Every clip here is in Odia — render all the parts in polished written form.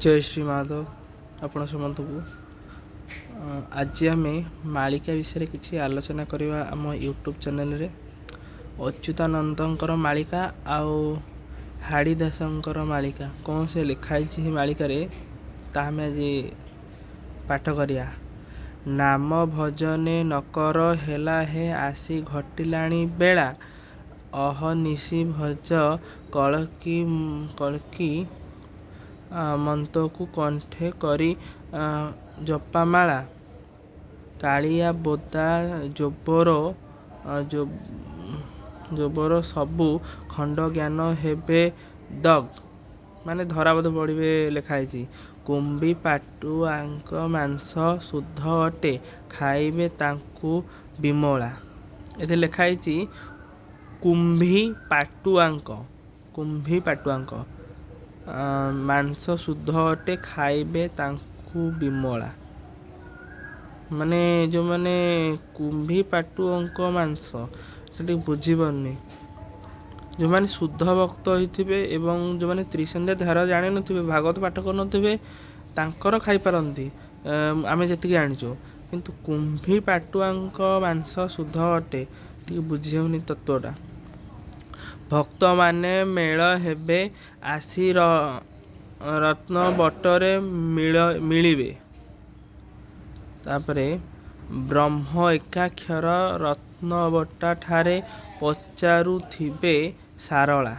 जय श्री माधव आपण समस्त को आज आम मालिका विषय किसी आलोचना करवा आम यूट्यूब चैनल रे अच्युतानंदर मालिका आउ हाड़ीदासंकर मालिका कौन से लिखाई मालिका रे तामें आज पाठ करिया। नाम भजने नकर हेला हे आसी घटिलाणी बेला अहनिशी भज कलकी कलकी मंत्रकु कंठे करी जपामाला कालिया बोदा जोबर सबु खंड ज्ञान हेबे दग माने धराबध पड़े लिखाई। कुंभी पाटुआंक मांस शुद्ध अटे खाइबे तांकु विमला ये लिखाई। कुंभी पाटुआंक मांस शुद्ध अटे खाइबे तांकु विमला माने जो माने कुंभी पाटुआंक मांस से बुझी पारनी जो माने शुद्ध भक्त होइथिबे एवं जो माने त्रिसंध्या धारा जानि नथिबे भागवत पाठ कर नथिबे तांकर खाई पारंती आमे जति जानिचो किंतु कुंभी पाटुआंक मांस शुद्ध अटे टी बुझी होनी तत्वटा। भक्त माने मेल हेबे आसी रत्न बटरे मिलिबे तापरे ब्रह्म एकाक्षर रत्न बटा ठारे पचारुथिबे सारला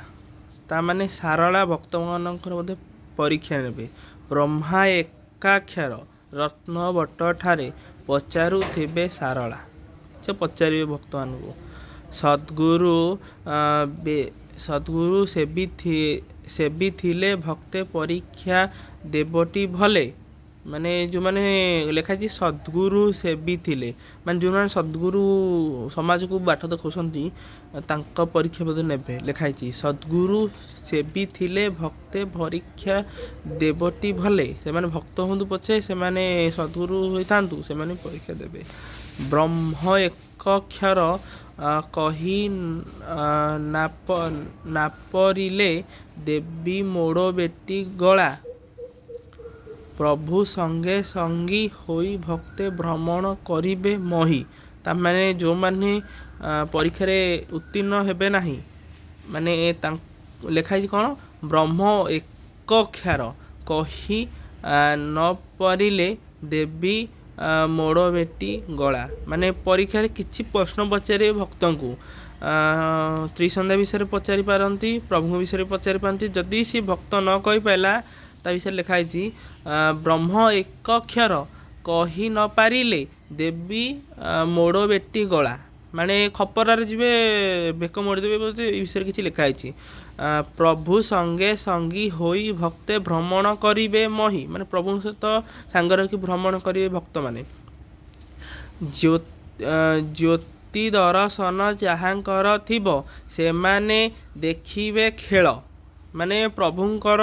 ता माने सारला भक्त मानकर बोधे परीक्षा नेबे। ब्रह्मा एकाक्षर रत्न बट ठारे पचारुथिबे सारला से पचारे भक्त मान को सद्गुरु सेबी थिले भक्ते परीक्षा देवटी भले माने जो माने लिखाई सद्गुरु सेबी थिले माने जो माने सद्गुरु समाज को बाट देखुंती तांका परीक्षा बोध ने लिखाई। सद्गुरु सेबी थिले भक्ते परीक्षा देवटी भले से माने भक्त हूँ पछे से माने सद्गुरु होता से माने परीक्षा देवे। ब्रह्म एकाक्षर कही नापरिले देवी मोड़ बेटी गला प्रभु संगे संगी होई भक्ते भ्रमण करिबे मही ता माने जो माने परीक्षा रे उत्तीर्ण हेबे नाही माने लिखाई कौन ब्रह्म एकाक्षर कही न परिले देवी मोड़ बेटी गला माने परीक्षा रे किछि प्रश्न पचारे भक्त को त्रिसंध्या विषय पचारि पारती प्रभु विषय पचारि पारती जदि सी भक्त न कहि पाइला ता विषय लिखाई। ब्रह्म एकाक्षर कही न पारिले देवी मोड़ बेटी गला माने खपरार जीवे बेक मोड़देवे बोलते विषय किसी लिखाई। प्रभु संगे संगी होई भक्ते भ्रमण करिबे मही माने प्रभु सहित सांग रखी भ्रमण करिवे भक्त माने। ज्योति दर्शन जहाँकर थिबो से माने देखिबे खेल माने प्रभुंकर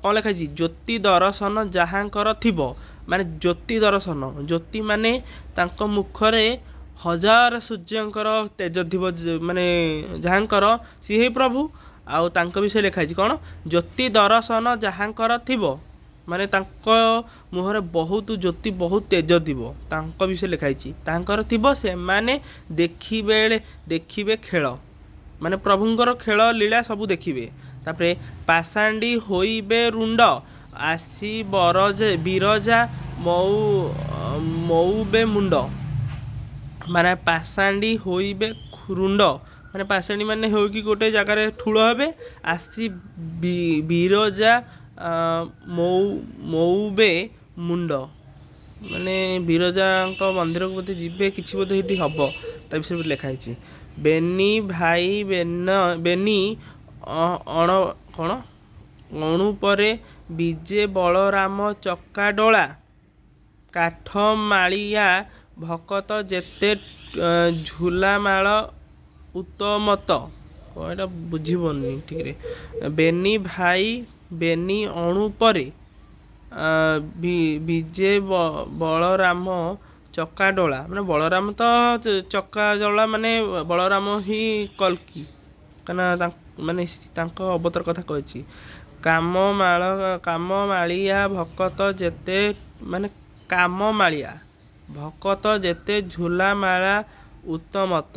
कौन लिखाई ज्योति दर्शन जहाँकर थिबो माने ज्योति दर्शन ज्योति माने तांको मुखरे हजार सूर्यंकर तेज थिबो माने जहाँकर सी हे प्रभु आउ तांको विषय लिखाई कौन ज्योति दर्शन जहाँकर थिबो माने तांको मुहरे बहुत ज्योति बहुत तेज थिबो तांको विषय लिखाई तांकर थिबो से माने देखिबे खेल माने प्रभुंकर खेल लीला सब देखिबे। तापरे पासांडी होइबे रुंड आसी बिरजा मऊबे मुंड माने पासांडी होइबे रुंड माने पासांडी माने हो कि गोटे जगार ठूल हे आसी बिरजा मऊबे मुंड माने बिरजा मंदिर को बोधे जीवे किसी बोधे ये हम ता विषय लिखाई। बेनी भाई बेनी अण कौन अणु परे विजे बलराम चक्का डोला काठ मालिया भकत जेते झुलामाल उत्तमत कौन बुझीबनी ठीक रे। बेनी भाई बेनी अणु परे विजे बलराम चक्का डोला माने बलराम तो चक्का डोला माने बलराम ही कल्कि कना माने अवतार कथा कही। କାମମାଳିଆ ଭକତ ଯେତେ ମାନେ କାମମାଳିଆ ଭକତ ଯେତେ ଝୁଲାମାଳା ଉତ୍ତମତ।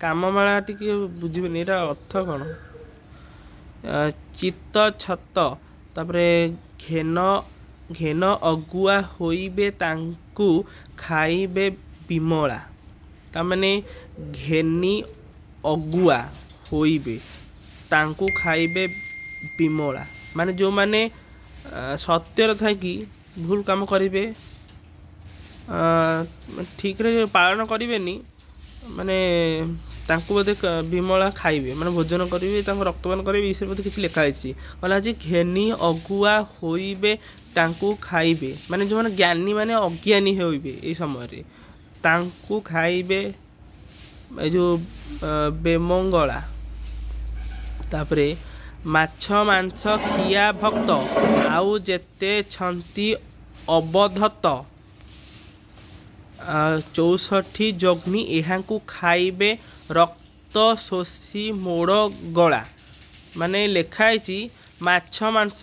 କାମମାଳା ଟିକେ ବୁଝିବେନି ଏଇଟା ଅର୍ଥ କ'ଣ। ଚିତ୍ତ ଛତ ତାପରେ ଘେନ ଅଗୁଆ ହୋଇବେ ତାଙ୍କୁ ଖାଇବେ ବିମଳା। ତାମାନେ ଘେନି ଅଗୁଆ ହୋଇବେ ତାଙ୍କୁ ଖାଇବେ ବିମଳା, ମାନେ ଯେଉଁମାନେ ସତ୍ୟର ଥାଇକି ଭୁଲ କାମ କରିବେ, ଠିକରେ ପାଳନ କରିବେନି, ମାନେ ତାଙ୍କୁ ବୋଧେ ବିମଳା ଖାଇବେ, ମାନେ ଭୋଜନ କରିବେ, ତାଙ୍କୁ ରକ୍ତପାନ କରିବେ, ବିଷୟରେ ବୋଧେ କିଛି ଲେଖା ହେଇଛି। କହିଲା ଯେ ଘେନି ଅଗୁଆ ହୋଇବେ ତାଙ୍କୁ ଖାଇବେ, ମାନେ ଯେଉଁମାନେ ଜ୍ଞାନୀ ମାନେ ଅଜ୍ଞାନୀ ହୋଇବେ ଏଇ ସମୟରେ ତାଙ୍କୁ ଖାଇବେ ଏ ଯେଉଁ ବେମଙ୍ଗଳା। ତାପରେ ମାଛ ମାଂସ ଖିଆ ଭକ୍ତ ଆଉ ଯେତେ ଛନ୍ତି ଅବଧତ 64 ଯଗ୍ନି ଏହାଙ୍କୁ ଖାଇବେ ରକ୍ତ ଶୋଷି ମୋଡ଼ ଗଳା। ମାନେ ଲେଖା ହେଇଛି ମାଛ ମାଂସ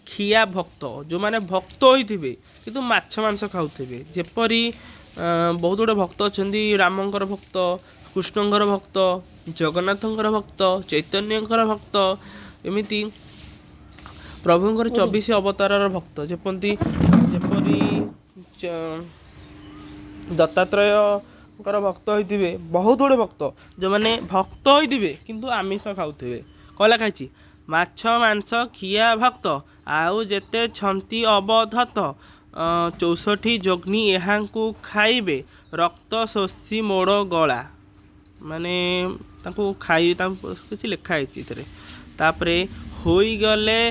ଖିଆ ଭକ୍ତ, ଯେଉଁମାନେ ଭକ୍ତ ହୋଇଥିବେ କିନ୍ତୁ ମାଛ ମାଂସ ଖାଉଥିବେ। ଯେପରି ବହୁତ ଗୁଡ଼ିଏ ଭକ୍ତ ଅଛନ୍ତି, ରାମଙ୍କର ଭକ୍ତ, କୃଷ୍ଣଙ୍କର ଭକ୍ତ, ଜଗନ୍ନାଥଙ୍କର ଭକ୍ତ, ଚୈତନ୍ୟଙ୍କର ଭକ୍ତ, ଏମିତି ପ୍ରଭୁଙ୍କର 24 ଅବତାରର ଭକ୍ତ। ଯେପରି ଦତ୍ତାତ୍ରେୟଙ୍କର ଭକ୍ତ ହୋଇଥିବେ, ବହୁତ ଗୁଡ଼ିଏ ଭକ୍ତ ଯେଉଁମାନେ ଭକ୍ତ ହୋଇଥିବେ କିନ୍ତୁ ଆମିଷ ଖାଉଥିବେ। କହିଲା ଖାଇଛି ମାଛ ମାଂସ ଖିଆ ଭକ୍ତ ଆଉ ଯେତେ ଛନ୍ତି ଅବଧତ 64 ଯଗ୍ନି ଏହାଙ୍କୁ ଖାଇବେ ରକ୍ତ ଶୋଷି ମୋଡ଼ ଗଳା। ମାନେ ତାଙ୍କୁ ତାଙ୍କୁ କିଛି ଲେଖା ହେଇଛି ଏଥିରେ। ତାପରେ ହୋଇଗଲେ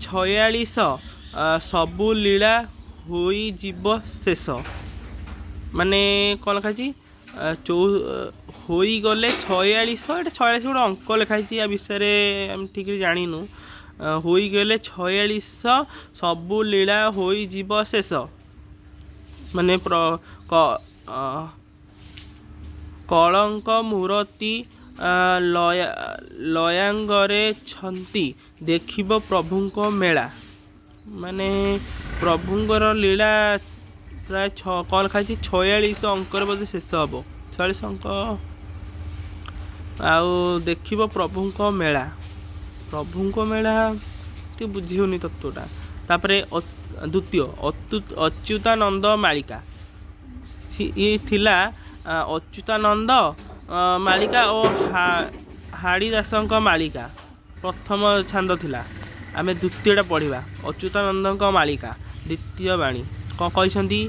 46 ସବୁ ଲୀଳା ହୋଇଯିବ ଶେଷ। ମାନେ କ'ଣ ଲେଖା ହେଇଛି ହୋଇଗଲେ 46, ଏଇଟା 46 ଗୋଟେ ଅଙ୍କ ଲେଖା ହେଇଛି, ୟା ବିଷୟରେ ଆମେ ଠିକରେ ଜାଣିନୁ। ହୋଇଗଲେ 46 ସବୁ ଲୀଳା ହୋଇଯିବ ଶେଷ, ମାନେ କଳଙ୍କ ମୂରତି ଲୟାଙ୍ଗରେ ଛନ୍ତି ଦେଖିବ ପ୍ରଭୁଙ୍କ ମେଳା। ମାନେ ପ୍ରଭୁଙ୍କର ଲୀଳା ପ୍ରାୟ କ'ଣ ଲେଖା ହେଇଛି 46 ଅଙ୍କରେ ବୋଧେ ଶେଷ ହେବ, 46 ଅଙ୍କ। ଆଉ ଦେଖିବ ପ୍ରଭୁଙ୍କ ମେଳା ଟିକେ ବୁଝି ହେଉନି ତତ୍ତ୍ୱଟା। ତାପରେ ଦ୍ୱିତୀୟ ଅଚ୍ୟୁତାନନ୍ଦ ମାଳିକା, ଇଏ ଥିଲା ଅଚ୍ୟୁତାନନ୍ଦ ମାଳିକା ଓ ହାଡ଼ିଦାସଙ୍କ ମାଳିକା ପ୍ରଥମ ଛାନ୍ଦ ଥିଲା। ଆମେ ଦ୍ୱିତୀୟଟା ପଢ଼ିବା, ଅଚ୍ୟୁତାନନ୍ଦଙ୍କ ମାଳିକା ଦ୍ୱିତୀୟ ବାଣୀ। କ'ଣ କହିଛନ୍ତି?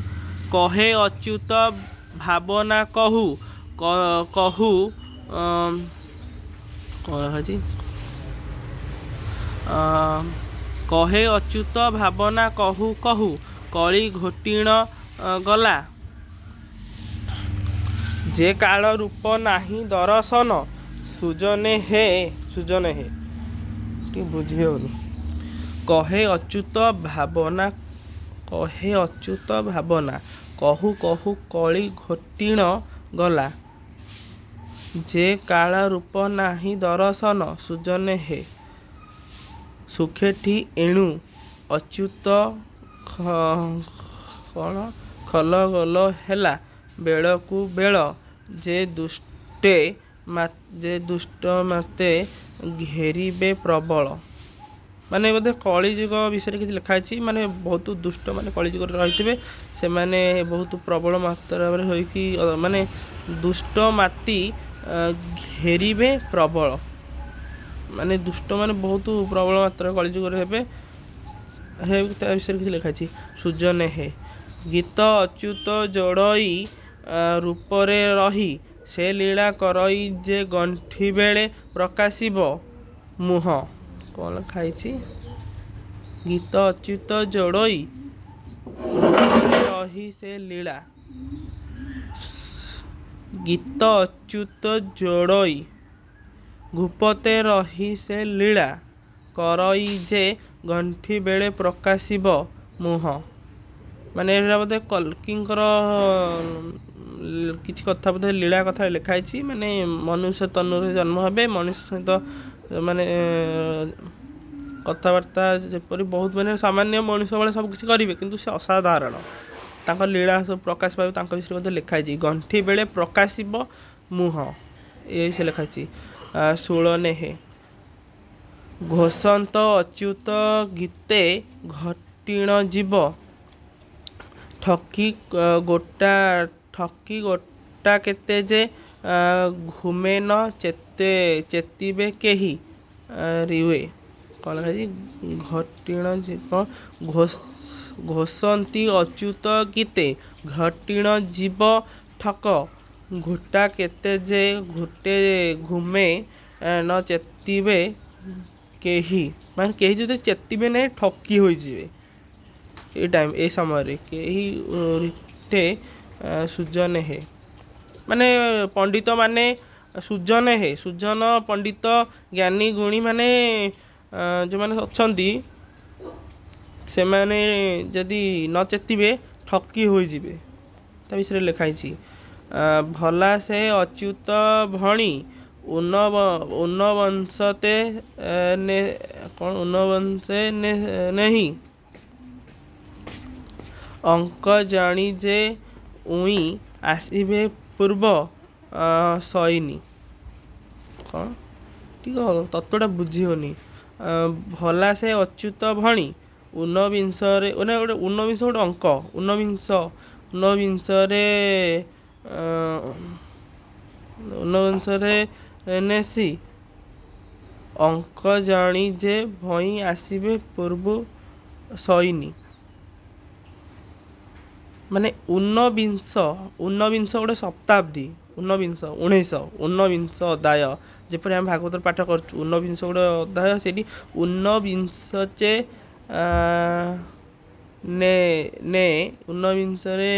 କହେ ଅଚ୍ୟୁତ ଭାବନା କହୁ କହେ ଅଚ୍ୟୁତ ଭାବନା କହୁ କହୁ କଳି ଘୋଟିଣ ଗଲା। ଯେ କାଳ ରୂପ ନାହିଁ ଦରଶନ ସୁଜନେ ହେ ଟିକେ ବୁଝି ହେଉନି। କହେ ଅଚ୍ୟୁତ ଭାବନା କହୁ କହୁ କଳି ଘୋଟିଣ ଗଲା। ଯେ କାଳ ରୂପ ନାହିଁ ଦରଶନ ସୁଜନେ ହେ ସୁଖେଠି ଏଣୁ ଅଚ୍ୟୁତ ଖଲ ଗଲ ହେଲା ବେଳକୁ ବେଳ ଯେ ଦୁଷ୍ଟ ମାତେ ଘେରିବେ ପ୍ରବଳ। ମାନେ ବୋଧେ କଳିଯୁଗ ବିଷୟରେ କିଛି ଲେଖା ହେଇଛି, ମାନେ ବହୁତ ଦୁଷ୍ଟ ମାନେ କଳିଯୁଗରେ ରହିଥିବେ, ସେମାନେ ବହୁତ ପ୍ରବଳ ମାତ୍ରାରେ ହୋଇକି ମାନେ ଦୁଷ୍ଟ ମାତି ଘେରିବେ ପ୍ରବଳ, ମାନେ ଦୁଷ୍ଟ ମାନେ ବହୁତ ପ୍ରବଳ ମାତ୍ରାରେ କଳିଯୁଗରେ ହେବେ, ତା ବିଷୟରେ କିଛି ଲେଖା ହେଇଛି। ସୁଜନେ ହେ ଗୀତ ଅଚ୍ୟୁତ ଯୋଡ଼ଇ ରୂପରେ ରହି ସେ ଲୀଳା କରଇ ଯେ ଗଣ୍ଠି ବେଳେ ପ୍ରକାଶିବ ମୁହଁ। କ'ଣ ଲେଖା ହେଇଛି? ଗୀତ ଅଚ୍ୟୁତ ଯୋଡ଼ଇ ରୂପରେ ରହି ସେ ଲୀଳା, ଗୀତ ଅଚ୍ୟୁତ ଯୋଡ଼ଇ ଭୂପତେ ରହି ସେ ଲୀଳା କରଇ ଯେ ଗଣ୍ଠି ବେଳେ ପ୍ରକାଶିବ ମୁହଁ। ମାନେ ଏଇଟା ବୋଧେ କଲ୍କିଙ୍କର କିଛି କଥା ବୋଧେ ଲୀଳା କଥା ଲେଖା ହେଇଛି। ମାନେ ମନୁଷ୍ୟ ତନୁରେ ଜନ୍ମ ହେବେ, ମନୁଷ୍ୟ ସହିତ ମାନେ କଥାବାର୍ତ୍ତା ଯେପରି ବହୁତ ମାନେ ସାମାନ୍ୟ ମଣିଷ ଭଳିଆ ସବୁ କିଛି କରିବେ, କିନ୍ତୁ ସେ ଅସାଧାରଣ। ତାଙ୍କ ଲୀଳା ସବୁ ପ୍ରକାଶ ପାଇବ ତାଙ୍କ ବିଷୟରେ ମଧ୍ୟ ଲେଖା ହେଇଛି। ଗଣ୍ଠି ବେଳେ ପ୍ରକାଶିବ ମୁହଁ, ଏ ସେ ଲେଖା ହେଇଛି। 16 ଘୋଷନ୍ତ ଅଚ୍ୟୁତ ଗୀତେ ଘଟିଣ ଜୀବ, ଠକି ଗୋଟା କେତେ ଯେ ଘୁମେନ ଚେତିବେ କେହି ରିଏ। କ'ଣ ଲେଖାଯାଇଛି? ଘଟିଣ ଜୀବ ଘୋଷନ୍ତି ଅଚ୍ୟୁତ ଗୀତେ ଘଟିଣ ଜୀବ, ଠକ ଘୋଟା କେତେ ଯେ ଘୁମେ ନ ଚେତିବେ କେହି। ମାନେ କେହି ଯଦି ଚେତିବେ ନାହିଁ ଠକି ହୋଇଯିବେ ଏଇ ସମୟରେ। କେହି ରିଟେ ସୁଜନ ହେ, ମାନେ ପଣ୍ଡିତ ମାନେ ସୁଜନ ହେ, ସୁଜନ ପଣ୍ଡିତ ଜ୍ଞାନୀ ଗୁଣୀ ମାନେ ଯେଉଁମାନେ ଅଛନ୍ତି ସେମାନେ ଯଦି ନ ଚେତିବେ ଠକି ହୋଇଯିବେ, ତା ବିଷୟରେ ଲେଖା ହେଇଛି। ଭଲା ସେ ଅଚ୍ୟୁତ ଭଣି ଉନବଂଶତେ ଉନବଂଶେ ନେହି, ଅଙ୍କ ଜାଣି ଯେ ଉଇ ଆସିବେ ପୂର୍ବ ସଇନି। କ'ଣ ଟିକେ ତତ୍ତ୍ୱଟା ବୁଝି ହଉନି। ଭଲା ସେ ଅଚ୍ୟୁତ ଭଣି ଊନବିଂଶରେ, ଗୋଟେ ଊନବିଂଶ ଗୋଟେ ଅଙ୍କ, ଊନବିଂଶରେ ନେସି, ଅଙ୍କ ଜାଣି ଯେ ଭଇ ଆସିବେ ପୂର୍ବ ସଇନି। ମାନେ ଊନବିଂଶ ଗୋଟେ ଶତାବ୍ଦୀ, ଊନବିଂଶ ଅଧ୍ୟାୟ, ଯେପରି ଆମେ ଭାଗବତରେ ପାଠ କରୁଛୁ। ଊନବିଂଶ ଗୋଟେ ଅଧ୍ୟାୟ, ସେଇଠି ଊନବିଂଶଚେ ଊନବିଂଶରେ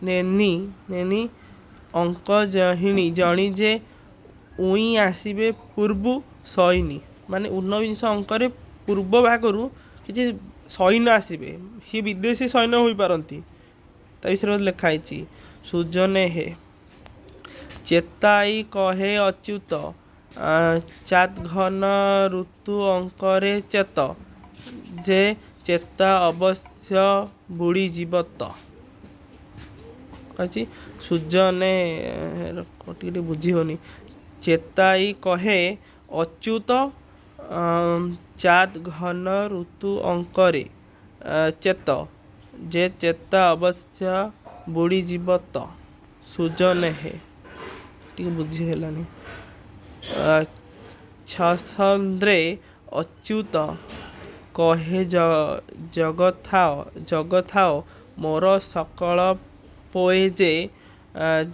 ନେନି, ଅଙ୍କ ଜାଣି ଯେ ଉଇ ଆସିବେ ପୂର୍ବ ସଇନି। ମାନେ ଊନବିଂଶ ଅଙ୍କରେ ପୂର୍ବ ଭାଗରୁ କିଛି ସୈନ୍ୟ ଆସିବେ, ସିଏ ବିଦେଶୀ ସୈନ୍ୟ ହୋଇପାରନ୍ତି, ତା ବିଷୟରେ ଲେଖା ହେଇଛି। ସୁଜନେ ହେ ଚେତାଇ କହେ ଅଚ୍ୟୁତ, ଚାତଘନ ଋତୁ ଅଙ୍କରେ ଚେତ, ଯେ ଚେତା ଅବଶ୍ୟ ବୁଡ଼ିଯିବ ତ। କହିଛି ସୁଜନେ, ଟିକେ ବୁଝି ହଉନି। ଚେତାଇ କହେ ଅଚ୍ୟୁତ, ଚାତଘନ ଋତୁ ଅଙ୍କରେ ଚେତ, ଯେ ଚେତା ଅବଶ୍ୟ ବୁଡ଼ିଯିବ ତ। ସୁଜନେ ହେ, ଟିକେ ବୁଝି ହେଲାନି। ଛନ୍ଦରେ ଅଚ୍ୟୁତ କହେ ଜଗଥାଅ ମୋର ସକଳ ପୋଏ, ଯେ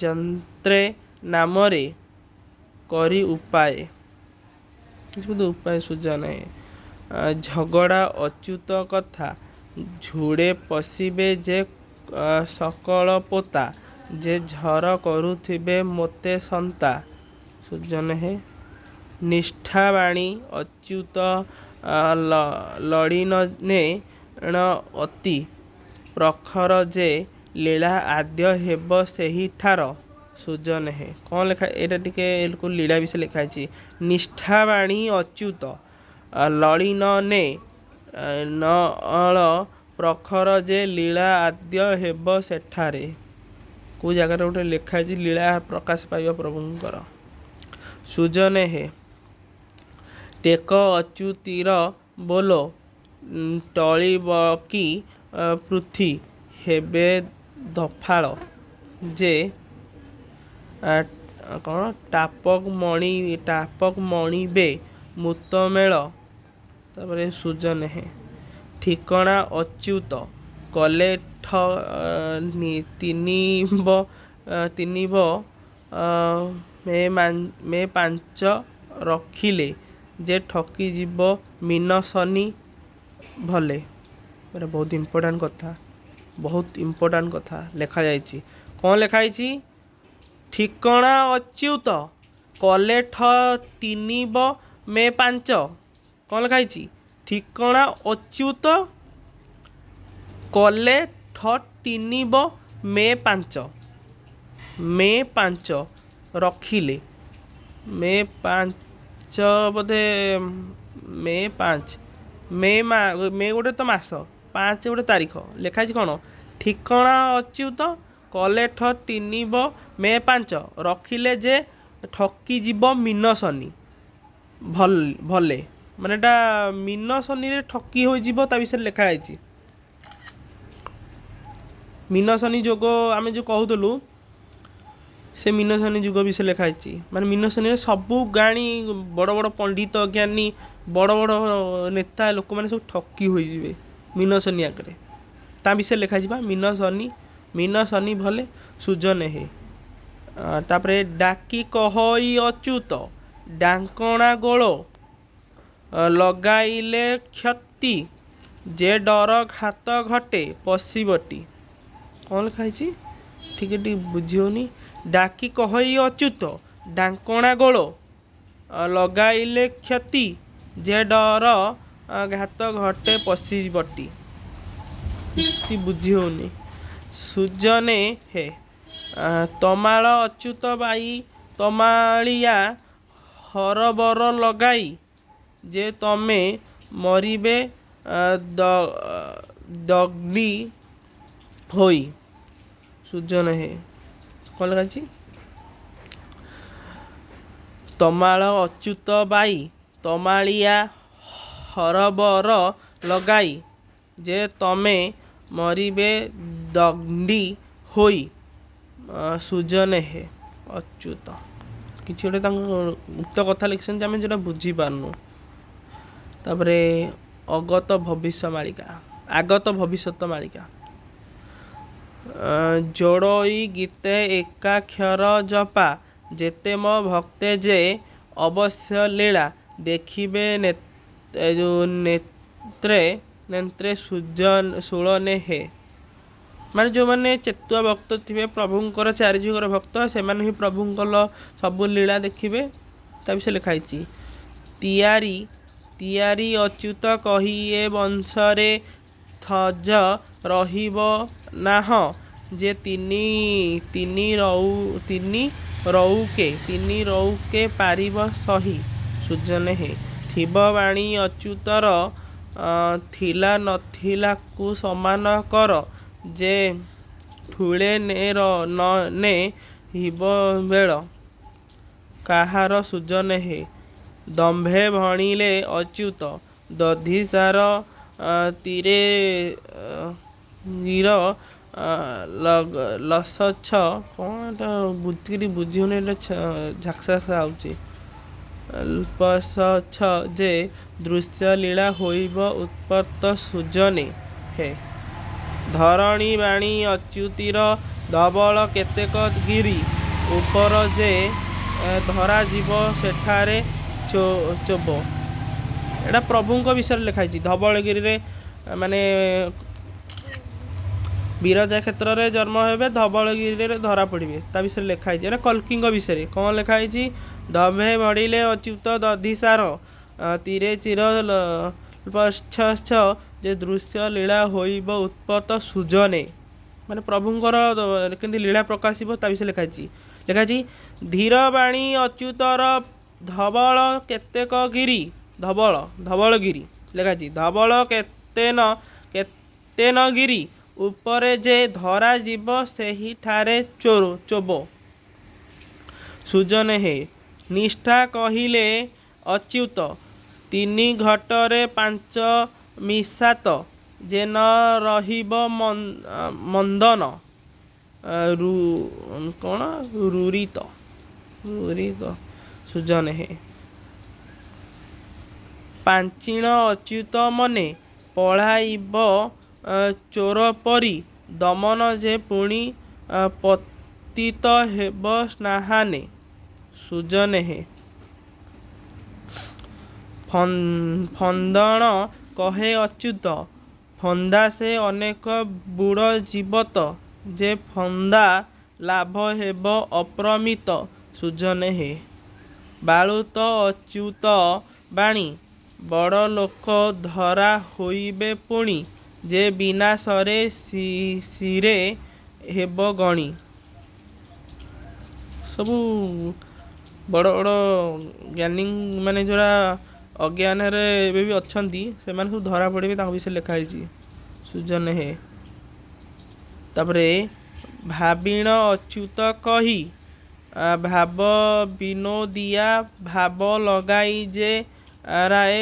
ଯନ୍ତ୍ରେ ନାମରେ କରି ଉପାୟ। ଉପାୟ ସୁଜନେ ହେ। ଝଗଡ଼ା ଅଚ୍ୟୁତ କଥା ଝୁଡ଼େ ପଶିବେ ଯେ ସକଳ ପୋତା, ଯେ ଝର କରୁଥିବେ ମୋତେ ସନ୍ତା। ସୁଜନେ ହେ। ନିଷ୍ଠାବାଣୀ ଅଚ୍ୟୁତ ଲଳିନେ ଅତି, ପ୍ରଖର ଯେ ଲୀଳା ଆଦ୍ୟ ହେବ ସେହିଠାର। ସୁଜନେ ହେ। କ'ଣ ଲେଖା, ଏଇଟା ଟିକେ ଲୀଳା ବିଷୟରେ ଲେଖା ହେଇଛି। ନିଷ୍ଠାବାଣୀ ଅଚ୍ୟୁତ ଲଳିନେ ନଳ, ପ୍ରଖର ଯେ ଲୀଳା ଆଦ୍ୟ ହେବ ସେଠାରେ। କେଉଁ ଜାଗାରେ ଗୋଟେ ଲେଖା ହେଇଛି ଲୀଳା ପ୍ରକାଶ ପାଇବ ପ୍ରଭୁଙ୍କର। ସୁଜନେ ହେ। ଟେକ ଅଚ୍ୟୁତିର ବୋଲ, ଟଳିବକି ପୃଥ୍ୱୀ ହେବେ ଦଫାଳ, ଯେ କ'ଣ ଟାପକ ମଣିବେ ମୁତମେଳ। ତାପରେ ସୁଜନେ ହେ। ଠିକଣା ଅଚ୍ୟୁତ କଲେ ତିନିବ, ମେ ପାଞ୍ଚ ରଖିଲେ, ଯେ ଠକି ଯିବ ମୀନ ଶନି ଭଲେ। ଏଇଟା ବହୁତ ଇମ୍ପୋର୍ଟାଣ୍ଟ କଥା ଲେଖାଯାଇଛି। କ'ଣ ଲେଖା ହେଇଛି? ଠିକଣା ଅଚ୍ୟୁତ କଲେ ତିନିବ ମେ ପାଞ୍ଚ। କ'ଣ ଲେଖା ହେଇଛି? ଠିକଣା ଅଚ୍ୟୁତ କଲେ ତିନିବ ମେ ପାଞ୍ଚ ରଖିଲେ, ମେ ପାଞ୍ଚ ବୋଧେ ମେ 5 ମେ ଗୋଟେ ତ ମାସ 5 ଗୋଟେ ତାରିଖ ଲେଖା ହେଇଛି କ'ଣ ଠିକଣା ଅଚ୍ୟୁତ କଲେଠ ତିନିବ ମେ 5 ରଖିଲେ ଯେ ଠକିଯିବ ମୀନ ଶନି ଭଲେ ମାନେ ଏଇଟା ମୀନ ଶନିରେ ଠକି ହୋଇଯିବ ତା ବିଷୟରେ ଲେଖା ହେଇଛି। ମୀନ ଶନି ଯୋଗ ଆମେ ଯେଉଁ କହୁଥିଲୁ ସେ ମୀନ ଶନି ଯୁଗ ବିଷୟରେ ଲେଖା ହେଇଛି। ମାନେ ମୀନ ଶନିରେ ସବୁ ଗାଣୀ ବଡ଼ ବଡ଼ ପଣ୍ଡିତ ଜ୍ଞାନୀ ବଡ଼ ବଡ଼ ନେତା ଲୋକମାନେ ସବୁ ଠକି ହୋଇଯିବେ ମୀନ ଶନି ଆଗରେ। ତା ବିଷୟରେ ଲେଖା ହେଇଛି ବା ମୀନ ଶନି ଭଲେ ସୁଜନେ ହେ। ତାପରେ ଡାକି କହଇ ଅଚ୍ୟୁତ ଡାଙ୍କଣା ଗୋଳ ଲଗାଇଲେ କ୍ଷତି ଯେ ଡର ଘାତ ଘଟେ ପଶିବଟି। କ'ଣ ଲେଖା ହେଇଛି ଟିକେ ବୁଝି ହେଉନି। ଡାକି କହଇ ଅଚ୍ୟୁତ ଡାଙ୍କଣା ଗୋଳ ଲଗାଇଲେ କ୍ଷତି ଯେ ଡର ଘାତ ଘଟେ ପଶିବଟି। କିଛି ବୁଝି ହେଉନି। ସୁଜନେ ହେ ତମାଳ ଅଚ୍ୟୁତ ବାଇ ତମାଳିଆ ହରବର ଲଗାଇ ଯେ ତମେ ମରିବେ ଦଗ୍ନି ହୋଇ। ସୁଜନ ହେ କ'ଣ ଲେଖା ଅଛି ତମାଳ ଅଚ୍ୟୁତ ବାଇ ତମାଳିଆ ହରବର ଲଗାଇ ଯେ ତମେ ମରିବେ ଦଗ୍ନି ହୋଇ। ସୁଜନେ ହେ ଅଚ୍ୟୁତ କିଛି ଗୋଟେ ତାଙ୍କ ଉକ୍ତ କଥା ଲେଖିଛନ୍ତି ଆମେ ଯେଉଁଟା ବୁଝିପାରୁନୁ। ତାପରେ ଆଗତ ଭବିଷ୍ୟତ ମାଳିକା ଯୋଡ଼ଇ ଗୀତେ ଏକାକ୍ଷର ଜପା ଯେତେ ମୋ ଭକ୍ତେ ଯେ ଅବଶ୍ୟ ଲୀଳା ଦେଖିବେ ନେତ୍ରେ ଶୂଳନେ ହେ। ମାନେ ଯେଉଁମାନେ ଚେତୁଆ ଭକ୍ତ ଥିବେ ପ୍ରଭୁଙ୍କର ଚାରିଯୁଗର ଭକ୍ତ ସେମାନେ ହିଁ ପ୍ରଭୁଙ୍କର ସବୁ ଲୀଳା ଦେଖିବେ ତା ବିଷୟରେ ଲେଖା ହେଇଛି। ତିଆରି ଅଚ୍ୟୁତ କହି ଏ ବଂଶରେ ଥଜ ରହିବ ନାହ ଯେ ତିନି ରଉକେ ପାରିବ ସହି। ସୁଜନେ ହେ ଥିବ ବାଣୀ ଅଚ୍ୟୁତର ଥିଲା ନଥିଲାକୁ ସମାନ କର ଯେ ଠୁଳେ ନେ ହିବ ବେଳ କାହାର। ସୁଜନେ ହେ ଦମ୍ଭେ ଭଣିଲେ ଅଚ୍ୟୁତ ଦଧିସାର ତୀରେ ଲସଛ। କ'ଣ ଏଟା ବୁଝିକି ବୁଝି ହେଉନି ଏଟା ଝାକ୍ସା ହେଉଛି। ପଛ ଯେ ଦୃଶ୍ୟ ଲୀଳା ହୋଇବ ଉତ୍ପତ୍ତ। ସୁଜନେ ହେ ଧରଣୀ ବାଣୀ ଅଚ୍ୟୁତିର ଧବଳ କେତେକ ଗିରି ଉପର ଯେ ଧରାଯିବ ସେଠାରେ ଚୋବ। ଏଇଟା ପ୍ରଭୁଙ୍କ ବିଷୟରେ ଲେଖା ହେଇଛି। ଧବଳଗିରିରେ ମାନେ ବିରଜା କ୍ଷେତ୍ରରେ ଜନ୍ମ ହେବେ ଧବଳଗିରିରେ ଧରା ପଡ଼ିବେ ତା ବିଷୟରେ ଲେଖା ହେଇଛି। ଏଇଟା କଲ୍କିଙ୍କ ବିଷୟରେ କ'ଣ ଲେଖା ହେଇଛି ଦମ୍ଭେ ବଢ଼ିଲେ ଅଚ୍ୟୁତ ଦଧିସାର ତୀରେ ଚିର ପଛ ଯେ ଦୃଶ୍ୟ ଲୀଳା ହୋଇବ ଉତ୍ପତ୍ତ। ସୁଜନେ ମାନେ ପ୍ରଭୁଙ୍କର କେମିତି ଲୀଳା ପ୍ରକାଶିବ ତା ବିଷୟରେ ଲେଖା ହେଇଛି। ଧୀର ବାଣୀ ଅଚ୍ୟୁତର ଧବଳ କେତେକ ଗିରି ଧବଳଗିରି ଲେଖା ହେଇଛି। ଧବଳ କେତେନ ଗିରି ଉପରେ ଯେ ଧରାଯିବ ସେହିଠାରେ ଚୋବ। ସୁଜନେ ହେ ନିଷ୍ଠା କହିଲେ ଅଚ୍ୟୁତ ତିନି ଘଟରେ ପାଞ୍ଚ ମିଶାତ ଯେ ନ ରହିବ ମନ୍ଦନ ରୁରିତ। ସୁଜନେ ହେ ପାଞ୍ଚିଣ ଅଚ୍ୟୁତ ମନେ ପଳାଇବ ଚୋର ପରି ଦମନ ଯେ ପୁଣି ପତିତ ହେବ ସ୍ନାହାନେ। ସୁଜନେ ହେ ଫନ୍ଦଣ କହେ ଅଚ୍ୟୁତ ଫନ୍ଦା ସେ ଅନେକ ବୁଡ଼ ଜୀବତ ଯେ ଫନ୍ଦା ଲାଭ ହେବ ଅପ୍ରମିତ। ସୁଜନେ ହେ ବାଳୁତ ଅଚ୍ୟୁତ ବାଣୀ ବଡ଼ ଲୋକ ଧରା ହୋଇବେ ପୁଣି ଯେ ବିନାଶରେ ଶିରେ ହେବ ଗଣି। ସବୁ ବଡ଼ ବଡ଼ ଜ୍ଞାନୀ ମାନେ ଯୋଉରା ଅଜ୍ଞାନରେ ଏବେ ବି ଅଛନ୍ତି ସେମାନେ ସବୁ ଧରା ପଡ଼ିବେ, ତାଙ୍କ ବିଷୟରେ ଲେଖା ହେଇଛି ସୁଜନ ହେ। ତାପରେ ଭାବିଣ ଅଚ୍ୟୁତ କହି ଭାବ ବିନୋଦିଆ ଭାବ ଲଗାଇ ଯେ ରାଏ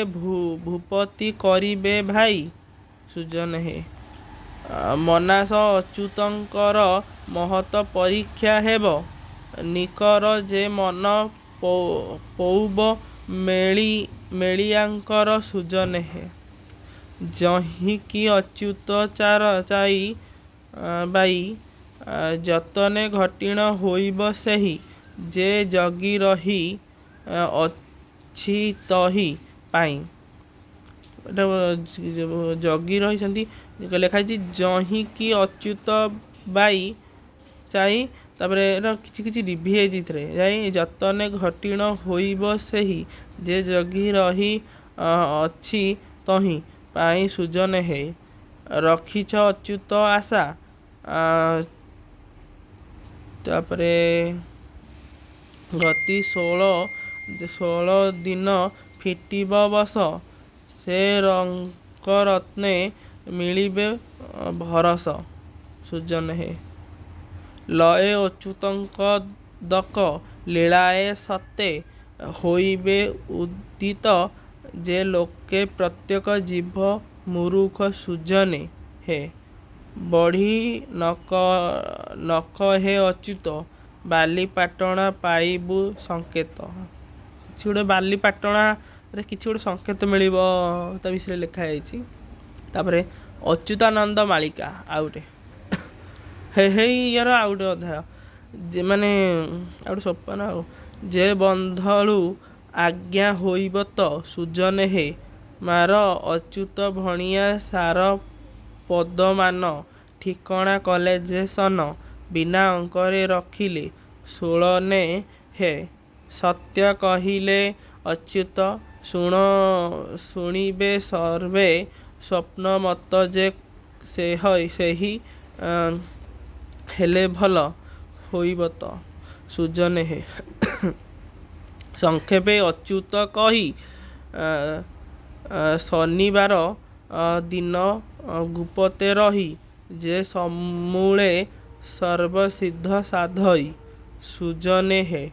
ଭୂପତି କରିବେ ଭାଇ ସୁଜନ ହେ। ମନାସ ଅଚ୍ୟୁତଙ୍କର ମହତ ପରୀକ୍ଷା ହେବ ନିକର ଯେ ମନ ପୌବ ମେଳିଆଙ୍କର ସୁଜନ ହେ। ଯହିଁକି ଅଚ୍ୟୁତ ଚାଇ ବାଇ ଯତନେ ଘଟିଣ ହୋଇବ ସେହି ଯେ ଜଗି ରହି ଅଛି ତହି ପାଇଁ। ଏଟା ଜଗି ରହିଛନ୍ତି ଲେଖା ହେଇଛି ଯହିଁକି ଅଚ୍ୟୁତ ବାଇ ଚାଇ, ତାପରେ ଏଟା କିଛି କିଛି ରିଭି ହେଇଛି ଏଥିରେ ଯାଇ ଯତନେ ଘଟିଣ ହୋଇବ ସେହି ଯେ ଜଗି ରହି ଅଛି ତହିଁ ପାଇଁ ସୁଜନ ହେ। ରଖିଛ ଅଚ୍ୟୁତ ଆଶା ତାପରେ ଗତି 16 ଦିନ ଫିଟିବ ବସ ସେ ରଙ୍କରତ୍ନେ ମିଳିବେ ଭରସ ସୁଜନ ହେ। ଲଏ ଅଚ୍ୟୁତଙ୍କ ଦକ ଲୀଳାଏ ସତେ ହୋଇବେ ଉଦିତ ଯେ ଲୋକେ ପ୍ରତ୍ୟେକ ଜୀବ ମୁରୁଖ ସୁଜନେ ହେ। ବଢ଼ି ନକ ହେ ଅଚ୍ୟୁତ ବାଲିପାଟଣା ପାଇବୁ ସଂକେତ। କିଛି ଗୋଟେ ବାଲିପାଟଣାରେ କିଛି ଗୋଟେ ସଂକେତ ମିଳିବ ତା ବିଷୟରେ ଲେଖା ହେଇଛି। ତାପରେ ଅଚ୍ୟୁତାନନ୍ଦ ମାଳିକା ଆଉ ଗୋଟେ ହେଇ ୟାର ଆଉ ଗୋଟେ ଅଧ୍ୟାୟ ମାନେ ଆଉ ଗୋଟେ ସୋପାନ ଆଉ ଯେ ବନ୍ଧଳୁ ଆଜ୍ଞା ହୋଇବ ତ ସୁଜନ ହେ ମାର ଅଚ୍ୟୁତ ଭଣିଆ ସାର ପଦମାନ ଠିକଣା କଲେ ଯେ ସନ ବିନା ଅଙ୍କରେ ରଖିଲେ ଷୋଳନେ ହେ। ସତ୍ୟ କହିଲେ ଅଚ୍ୟୁତ ଶୁଣିବେ ସର୍ବେ ସ୍ୱପ୍ନ ମତ ଯେ ସେହି ହେଲେ ଭଲ ହୋଇବ ତ ସୁଜନ ହେ। ସଂକ୍ଷେପେ ଅଚ୍ୟୁତ କହି ଶନିବାର ଦିନ ଗୁପତେ ରହି ଯେ ସମୂଳେ ସର୍ବସିଦ୍ଧ ସାଧଇ ସୁଜନେ ହେ।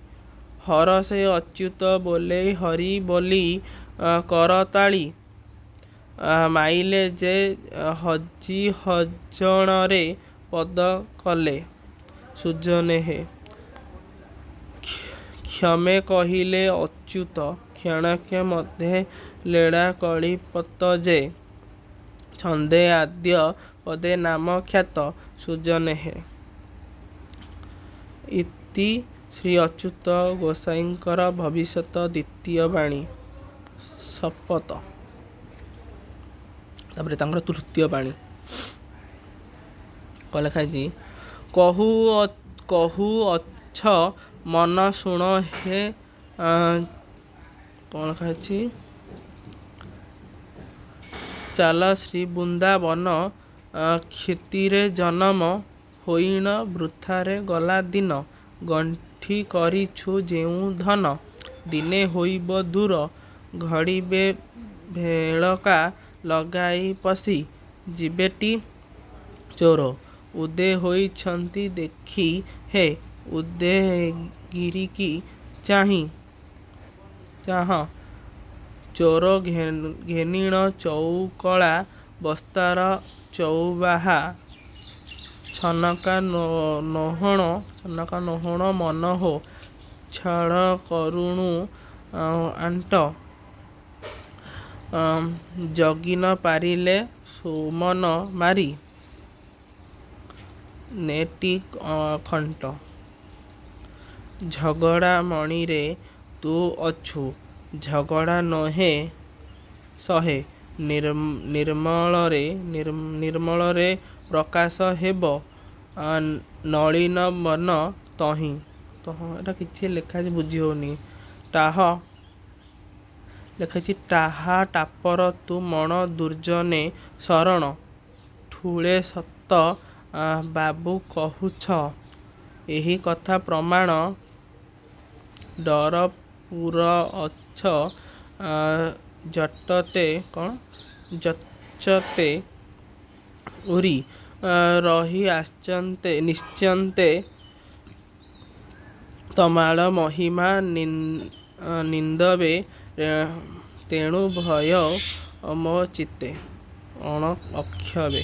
ହରଷେ ଅଚ୍ୟୁତ ବୋଲେ ହରି ବୋଲି କରତାଳି ମାଇଲେ ଯେ ହଜି ହଜଣରେ ପଦ କଲେ ସୁଜନ ହେ। କ୍ଷମେ କହିଲେ ଅଚ୍ୟୁତ କ୍ଷଣକେ ମଧ୍ୟେ ଲେଳା କଳିପତ ଯେ ଛନ୍ଦେ ଆଦ୍ୟ ପଦେ ନାମ ଖ୍ୟାତ ସୁଜନ ହେ। ଇତି ଶ୍ରୀ ଅଚ୍ୟୁତ ଗୋସାଇଁଙ୍କର ଭବିଷ୍ୟତ ଦ୍ୱିତୀୟ ବାଣୀ ଶପଥ। ତାପରେ ତାଙ୍କର ତୃତୀୟ ବାଣୀ କଣ ଲେଖା ହେଇଛି କହୁ ଅଛ ମନ ଶୁଣ ହେ କଣ ଲେଖା ହେଇଛି ଚାଲ ଶ୍ରୀ ବୃନ୍ଦାବନ କ୍ଷିତିରେ ଜନମ ହୋଇଣ ବୃଥାରେ ଗଲା ଦିନ ଗଣ୍ଠି କରିଛୁ ଯେଉଁ ଧନ ଦିନେ ହୋଇବ ଦୂର ଘଡ଼ିବେ ଭେଳକା ଲଗାଇ ପଶି ଯିବେଟି ଚୋର ଉଦେ ହୋଇଛନ୍ତି ଦେଖି ହେ ଉଦୟଗିରିକି ଚାହ ଚୋର ଘେନିଣ ଚଉକଳା ବସ୍ତାର ଚଉବାହା ଛନକା ନୋହଣ ମନ ହୋ ଛଳ କରୁଣୁ ଆଣ୍ଟ ଜଗି ନ ପାରିଲେ ସୁମନ ମାରି ନେଟି ଖଣ୍ଟ। ଝଗଡ଼ା ମଣିରେ ତୁ ଅଛୁ ଝଗଡ଼ା ନୋହେ ସହେ ନିର୍ମଳରେ ପ୍ରକାଶ ହେବ ନଳିନ ବନ ତହିଁ। ଏଟା କିଛି ଲେଖା ଅଛି ବୁଝି ହଉନି। ଲେଖାଛି ତାହା ଟାପର ତୁ ମଣ ଦୁର୍ଜନେ ଶରଣ ଠୁଳେ ସତ ବାବୁ କହୁଛ ଏହି କଥା ପ୍ରମାଣ ଡର ପୁର ଅଛ ଜଟତେ କ'ଣ ଯଚତେ ଉରି ରହି ଆଶ୍ଚନ୍ତେ ନିଶ୍ଚନ୍ତେ ତମାଳ ମହିମା ନିନ୍ଦବେ ତେଣୁ ଭୟ ମୋ ଚିତ୍ତେ ଅଣ ଅକ୍ଷବେ।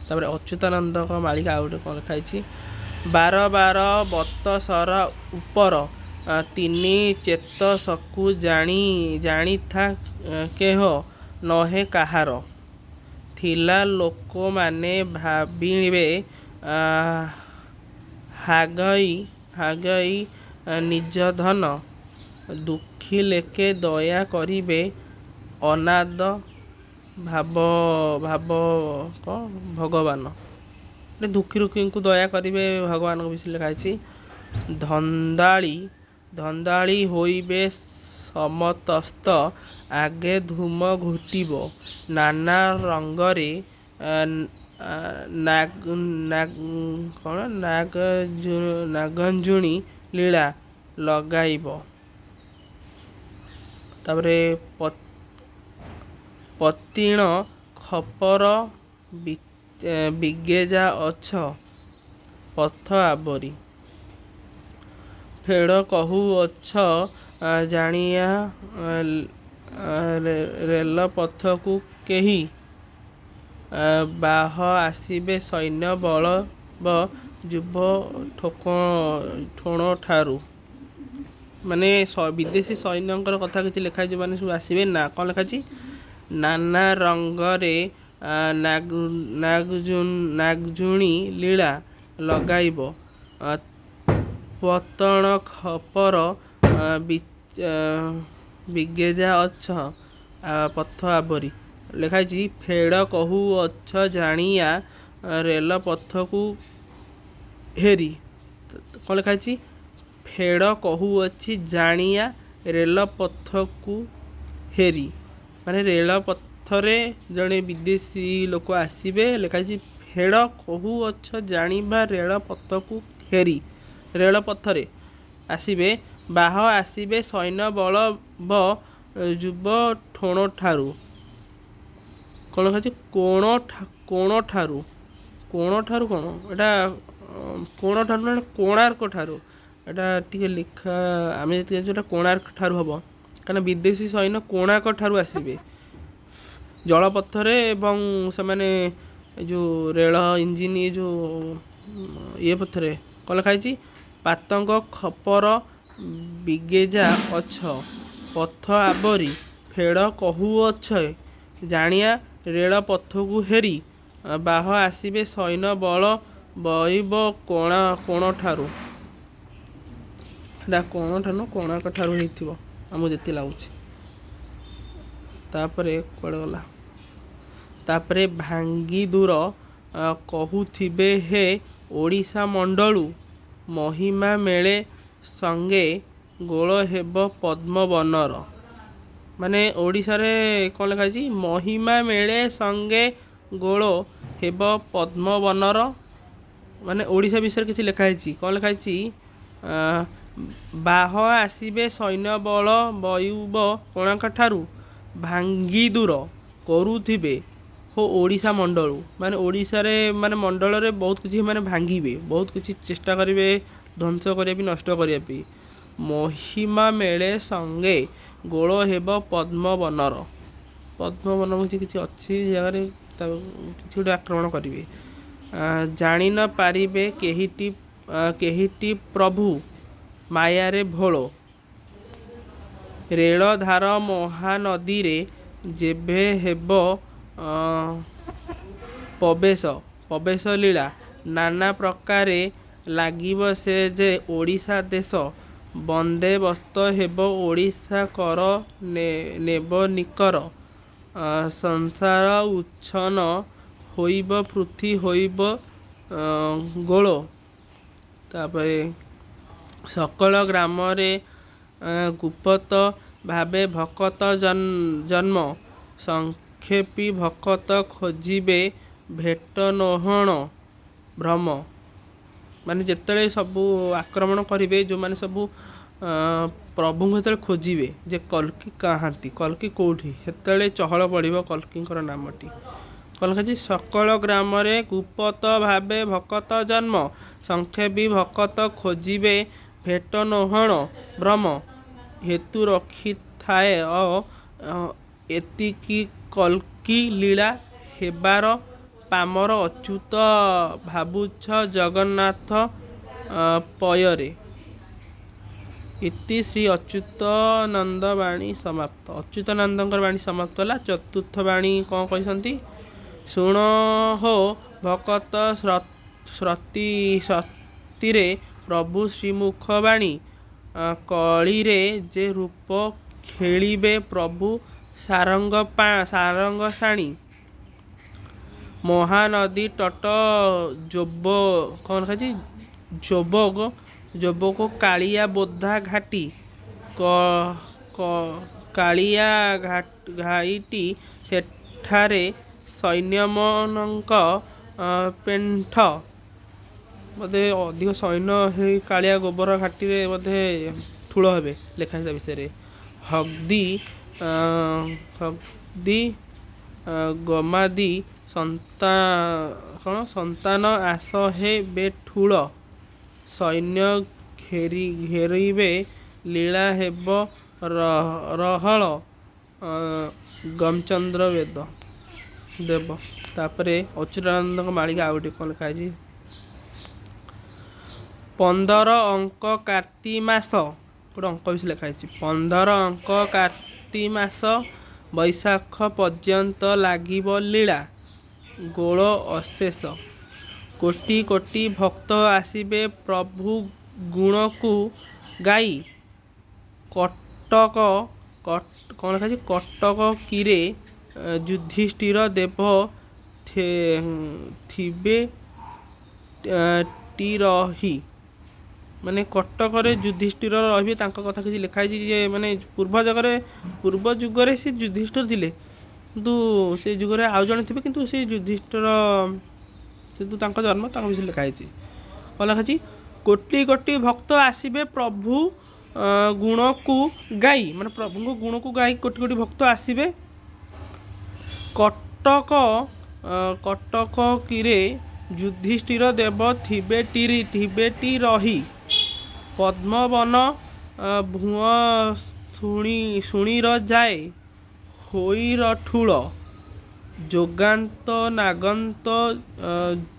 ତାପରେ ଅଚ୍ୟୁତାନନ୍ଦଙ୍କ ମାଳିକା ଆଉ ଗୋଟେ କ'ଣ ଲେଖା ହେଇଛି। ବାର ବାର ବତସର ଉପର ତିନି ଚେତ ସକୁ ଜାଣିଥା କେହ ନହେ କାହାର। ଥିଲା ଲୋକମାନେ ଭାବିବେ ହାଗଇ ନିଜ ଧନ। ଦୁଃଖୀ ଲେକେ ଦୟା କରିବେ ଅନାଦ ଭଗବାନ। ଦୁଃଖୀ ଦୁଃଖୀଙ୍କୁ ଦୟା କରିବେ ଭଗବାନଙ୍କ ବିଷୟରେ ଲେଖା ହେଇଛି। ଧନ୍ଦାଳି ହୋଇବେ ସମତସ୍ତ ଆଗେ ଧୂମ ଘୁଟିବ ନାନା ରଙ୍ଗରେ ନାଗଞ୍ଜୁଣି ଲୀଳା ଲଗାଇବ। ତାପରେ ପତିଣ ଖପର ବିଗେଜା ଅଛ ପଥ ଆବରି। ଫେଡ଼ କହୁଅଛ ଜାଣିଆ ରେଲ ପଥକୁ କେହି। ବାହ ଆସିବେ ସୈନ୍ୟ ବଳବ ଯୁବ ଠୋଣଠାରୁ। ମାନେ ବିଦେଶୀ ସୈନ୍ୟଙ୍କର କଥା କିଛି ଲେଖା ହେଇଛି, ମାନେ ସବୁ ଆସିବେ ନା କ'ଣ ଲେଖା ଅଛି। ନାନା ରଙ୍ଗରେ ନାଗଜୁଣି ଲୀଳା ଲଗାଇବ। ପତଣ ଖପର ବିଗେଜା ଅଛ ପଥ ଆବରି ଲେଖା ହେଇଛି। ଫେଡ଼ କହୁଅଛ ଜାଣିଆ ରେଲ ପଥକୁ ହେରି। କ'ଣ ଲେଖା ହେଇଛି। ଫେଡ଼ କହୁଅଛି ଜାଣିଆ ରେଲ ପଥକୁ ହେରି, ମାନେ ରେଳ ପଥରେ ଜଣେ ବିଦେଶୀ ଲୋକ ଆସିବେ। ଲେଖା ହେଇଛି ଫେଡ଼ କହୁଅଛ ଜାଣିବା ରେଳ ପଥକୁ ହେରି। ରେଳ ପଥରେ ଆସିବେ। ବାହ ଆସିବେ ସୈନ୍ୟ ବଳବ ଯୁବ ଠୋଣଠାରୁ। କ'ଣ ଲେଖା ହେଇଛି। କୋଣଠାରୁ। କୋଣଠାରୁ କ'ଣ ଏଇଟା। କୋଣଠାରୁ ମାନେ କୋଣାର୍କ ଠାରୁ। ଏଇଟା ଟିକେ ଲେଖା ଆମେ ଯେତିକି ଏଇଟା କୋଣାର୍କ ଠାରୁ ହେବ, କାରଣ ବିଦେଶୀ ସୈନ୍ୟ କୋଣାର୍କ ଠାରୁ ଆସିବେ ଜଳପଥରେ। ଏବଂ ସେମାନେ ଯେଉଁ ରେଳ ଇଞ୍ଜିନ ଯେଉଁ ଇଏ ପଥରେ। କ'ଣ ଲେଖା ହେଇଛି। ପାତଙ୍କ ଖପର ବିଗେଜା ଅଛ ପଥ ଆବରି। ଫେଡ଼ କହୁଅଛ ଜାଣିଆ ରେଳ ପଥକୁ ହେରି। ବାହ ଆସିବେ ସୈନ୍ୟ ବଳ ବଇବ କୋଣଠାରୁ। ଏଇଟା କୋଣଠାରୁ କୋଣାର୍କ ଠାରୁ ହେଇଥିବ ଆମକୁ ଯେତିକି ଲାଗୁଛି। ତାପରେ କୁଆଡ଼େ ଗଲା। ତାପରେ ଭାଙ୍ଗି ଦୂର କହୁଥିବେ ହେ ଓଡ଼ିଶା ମଣ୍ଡଳୁ। ମହିମା ମେଳେ ସଙ୍ଗେ ଗୋଳ ହେବ ପଦ୍ମବନର। ମାନେ ଓଡ଼ିଶାରେ କ'ଣ ଲେଖା ହେଇଛି। ମହିମା ମେଳେ ସଙ୍ଗେ ଗୋଳ ହେବ ପଦ୍ମବନର। ମାନେ ଓଡ଼ିଶା ବିଷୟରେ କିଛି ଲେଖା ହେଇଛି। କ'ଣ ଲେଖା ହେଇଛି। ବାହ ଆସିବେ ସୈନ୍ୟ ବଳ ବୟୁବ କୋଣାର୍କ ଠାରୁ। ଭାଙ୍ଗି ଦୂର କରୁଥିବେ ହୋ ଓଡ଼ିଶା ମଣ୍ଡଳୁ। ମାନେ ଓଡ଼ିଶାରେ ମାନେ ମଣ୍ଡଳରେ ବହୁତ କିଛି ମାନେ ଭାଙ୍ଗିବେ, ବହୁତ କିଛି ଚେଷ୍ଟା କରିବେ ଧ୍ୱଂସ କରିବା ପାଇଁ, ନଷ୍ଟ କରିବା ପାଇଁ। ମହିମା ମେଳେ ସଙ୍ଗେ ଗୋଳ ହେବ ପଦ୍ମବନର। ପଦ୍ମବନ କିଛି ଅଛି ଜାଗାରେ କିଛି ଗୋଟେ ଆକ୍ରମଣ କରିବେ। ଜାଣି ନ ପାରିବେ କେହିଟି ପ୍ରଭୁ ମାୟାରେ ଭୋଳ। ରେଳ ଧାର ମହାନଦୀରେ ଯେବେ ହେବ ପ୍ରବେଶ ଲୀଳା। ନାନା ପ୍ରକାରେ ଲାଗିବ ସେ ଯେ ଓଡ଼ିଶା ଦେଶ। ବନ୍ଦୋବସ୍ତ ହେବ ଓଡ଼ିଶା କର ନେବ ନିକର। ସଂସାର ଉଚ୍ଛନ୍ନ ହୋଇବ ପୃଥ୍ୱୀ ହୋଇବ ଗୋଳ। ତାପରେ ସକଳ ଗ୍ରାମରେ ଗୁପ୍ତ ଭାବେ ଭକତ ଜନ୍ମ। ସଂକ୍ଷେପୀ ଭକତ ଖୋଜିବେ ଭେଟ ନୋହଣ ଭ୍ରମ। ମାନେ ଯେତେବେଳେ ସବୁ ଆକ୍ରମଣ କରିବେ, ଯେଉଁମାନେ ସବୁ ପ୍ରଭୁଙ୍କୁ ଯେତେବେଳେ ଖୋଜିବେ ଯେ କଲ୍କି କାହାନ୍ତି, କଲ୍କି କେଉଁଠି, ସେତେବେଳେ ଚହଳ ପଡ଼ିବ କଲ୍କିଙ୍କର ନାମଟି। କଲ୍କି ସକଳ ଗ୍ରାମରେ ଗୁପ୍ତ ଭାବେ ଭକତ ଜନ୍ମ, ସଂଖ୍ୟା ବି ଭକତ ଖୋଜିବେ ଭେଟ ନୋହଣ ଭ୍ରମ, ହେତୁ ରଖିଥାଏ ଏତିକି କଲ୍କି ଲୀଳା ହେବାର ପାମର ଅଚ୍ୟୁତ ଭାବୁଛ ଜଗନ୍ନାଥ ପୟରେ। ଇତି ଶ୍ରୀ ଅଚ୍ୟୁତାନନ୍ଦ ବାଣୀ ସମାପ୍ତ। ଅଚ୍ୟୁତାନନ୍ଦଙ୍କର ବାଣୀ ସମାପ୍ତ ହେଲା। ଚତୁର୍ଥ ବାଣୀ କ'ଣ କହିଛନ୍ତି? ଶୁଣ ହୋ ଭକତ ସତୀରେ ପ୍ରଭୁ ଶ୍ରୀମୁଖ ବାଣୀ, କଳିରେ ଯେ ରୂପ ଖେଳିବେ ପ୍ରଭୁ ସାରଙ୍ଗ ସାଣି, ମହାନଦୀ ତଟ ଯୋବକ କାଳିଆ ବୋଧା ଘାଟି, କାଳିଆ ଘାଇଟି ସେଠାରେ ସୈନ୍ୟମାନଙ୍କ ପେଣ୍ଠ, ବୋଧେ ଅଧିକ ସୈନ୍ୟ ହେଇ କାଳିଆ ଗୋବର ଘାଟିରେ ବୋଧେ ଠୁଳ ହେବେ, ଲେଖା ତା ବିଷୟରେ। ହଗ୍ଦି ଗମାଦି ସନ୍ତାନ ଆସ ହେ ବେଠୁଳ, ସୈନ୍ୟ ଘେରିବେ ଲୀଳା ହେବ ରହଳ, ଗମଚନ୍ଦ୍ର ଦେବ। ତାପରେ ଅଚ୍ୟୁତାନନ୍ଦଙ୍କ ମାଳିକା ଆଉ ଗୋଟେ କ'ଣ ଲେଖା ହେଇଛି? 15 ଅଙ୍କ କାର୍ତ୍ତି ମାସ, ଗୋଟେ ଅଙ୍କ ବିଷୟ ଲେଖା ହେଇଛି। 15 ଅଙ୍କ କାର୍ତ୍ତି ମାସ, ବୈଶାଖ ପର୍ଯ୍ୟନ୍ତ ଲାଗିବ ଲୀଳା ଗୋଳ ଅଶେଷ, କୋଟି କୋଟି ଭକ୍ତ ଆସିବେ ପ୍ରଭୁ ଗୁଣକୁ ଗାଇ, କ'ଣ ଲେଖା ହେଇଛି? କଟକ କିରେ ଯୁଧିଷ୍ଠିର ଦେବ ଥିବେ ଟିରହି, ମାନେ କଟକରେ ଯୁଧିଷ୍ଠିର ରହିବେ, ତାଙ୍କ କଥା କିଛି ଲେଖା ହେଇଛି। ଯେ ମାନେ ପୂର୍ବ ଯୁଗରେ ସେ ଯୁଧିଷ୍ଠିର ଥିଲେ, କିନ୍ତୁ ସେ ଯୁଗରେ ଆଉ ଜଣେ ଥିବେ, କିନ୍ତୁ ସେ ଯୁଧିଷ୍ଠିର କିନ୍ତୁ ତାଙ୍କ ଜନ୍ମ ତାଙ୍କ ବିଷୟରେ ଲେଖା ହେଇଛି। କ'ଣ ଲେଖା ହେଇଛି? କୋଟି କୋଟି ଭକ୍ତ ଆସିବେ ପ୍ରଭୁ ଗୁଣକୁ ଗାଇ, ମାନେ ପ୍ରଭୁଙ୍କ ଗୁଣକୁ ଗାଇ କୋଟି କୋଟି ଭକ୍ତ ଆସିବେ। କଟକ କିରେ ଯୁଧିଷ୍ଠିର ଦେବ ଥିବେ ଟିରହି, ପଦ୍ମବନ ଭୁଅଁ ଶୁଣିର ଯାଏ ହୋଇର ଠୁଳ, ଯୋଗାନ୍ତ ନାଗନ୍ତ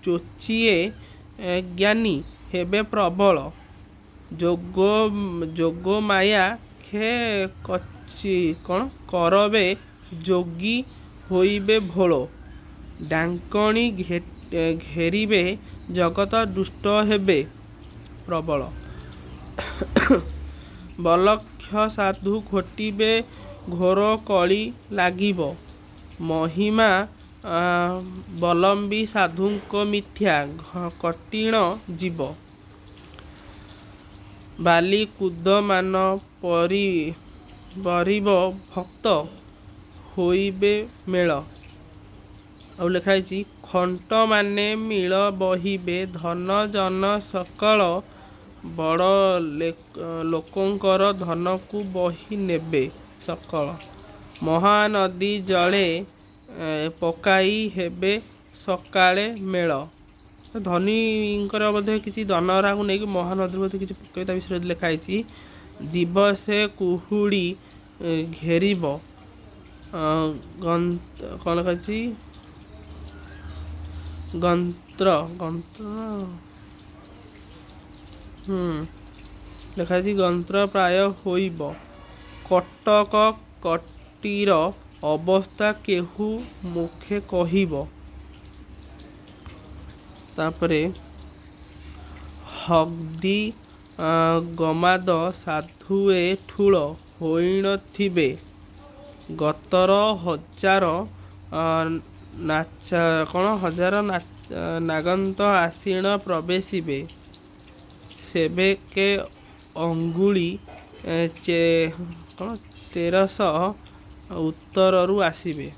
ଯୋଚିଏ ଜ୍ଞାନୀ ହେବେ ପ୍ରବଳ, ଯୋଗ ମାୟା କରବେ ଯୋଗୀ ହୋଇବେ ଭୋଳ, ଡାଙ୍କଣି ଘେରିବେ ଜଗତ ଦୁଷ୍ଟ ହେବେ ପ୍ରବଳ, ବଲକ୍ଷ ସାଧୁ ଘୋଟିବେ ଘୋର କଳି ଲାଗିବ, ମହିମା ବଲମ୍ବୀ ସାଧୁଙ୍କ ମିଥ୍ୟା କଟିଣ ଯିବ, ବାଲି କୁଦ ମାନ ପରିବ ଭକ୍ତ ହୋଇବେ ମେଳ। ଆଉ ଲେଖା ହେଇଛି ଖଣ୍ଟ ମାନେ ମିଳ ବହିବେ ଧନ ଜନ ସକଳ, ବଡ଼ ଲୋକଙ୍କର ଧନକୁ ବହି ନେବେ ସକଳ, ମହାନଦୀ ଜଳେ ପକାଇ ହେବେ ସକାଳେ ମେଳ। ଧନୀଙ୍କର ବୋଧେ କିଛି ଧନରାକୁ ନେଇକି ମହାନଦୀରୁ ବୋଧେ କିଛି ପକାଇ ତା ବିଷୟରେ ଲେଖା ହେଇଛି। ଦିବସେ କୁହୁଡ଼ି ଘେରିବ, କ'ଣ ଲେଖା ହେଇଛି? ଲେଖା ହେଇଛି ଗନ୍ତ୍ର ପ୍ରାୟ ହୋଇବ, କଟକ କଟିର ଅବସ୍ଥା କେହୁ ମୁଖେ କହିବ। ତାପରେ ହଗ୍ଦି ଗମାଦ ସାଧୁଏ ଠୁଳ ହୋଇନଥିବେ, ଗତର ହଜାର ନାଗନ୍ତ ଆସିଣ ପ୍ରବେଶିବେ, ସେବେକେ ଅଙ୍ଗୁଳି 1300 ଉତ୍ତରରୁ ଆସିବେ।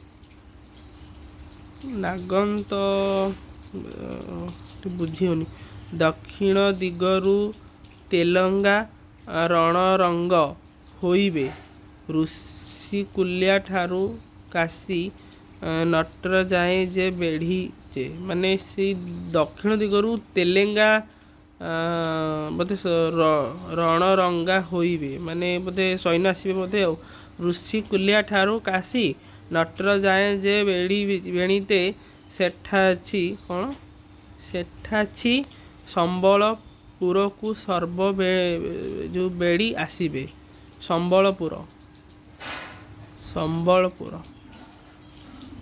ନାଗନ୍ତ ବୁଝି ହଉନି। ଦକ୍ଷିଣ ଦିଗରୁ ତେଲଙ୍ଗା ରଣରଙ୍ଗ ହୋଇବେ। ଋଷିକୁଲ୍ୟା ଠାରୁ କାଶୀ ନଟର ଯାଏ ଯେ ବେଢ଼ିଛେ, ମାନେ ସେଇ ଦକ୍ଷିଣ ଦିଗରୁ ତେଲେଙ୍ଗା ବୋଧେ ରଣରଙ୍ଗା ହୋଇବେ, ମାନେ ବୋଧେ ସୈନ୍ୟ ଆସିବେ ବୋଧେ ଆଉ। ଋଷିକୁଲ୍ୟା ଠାରୁ କାଶୀ ନଟର ଯାଏ ଯେ ବେଣିତେ ସେଠାଛି କ'ଣ ସେଠାଛି ସମ୍ବଳପୁରକୁ ଯେଉଁ ବେଢ଼ି ଆସିବେ।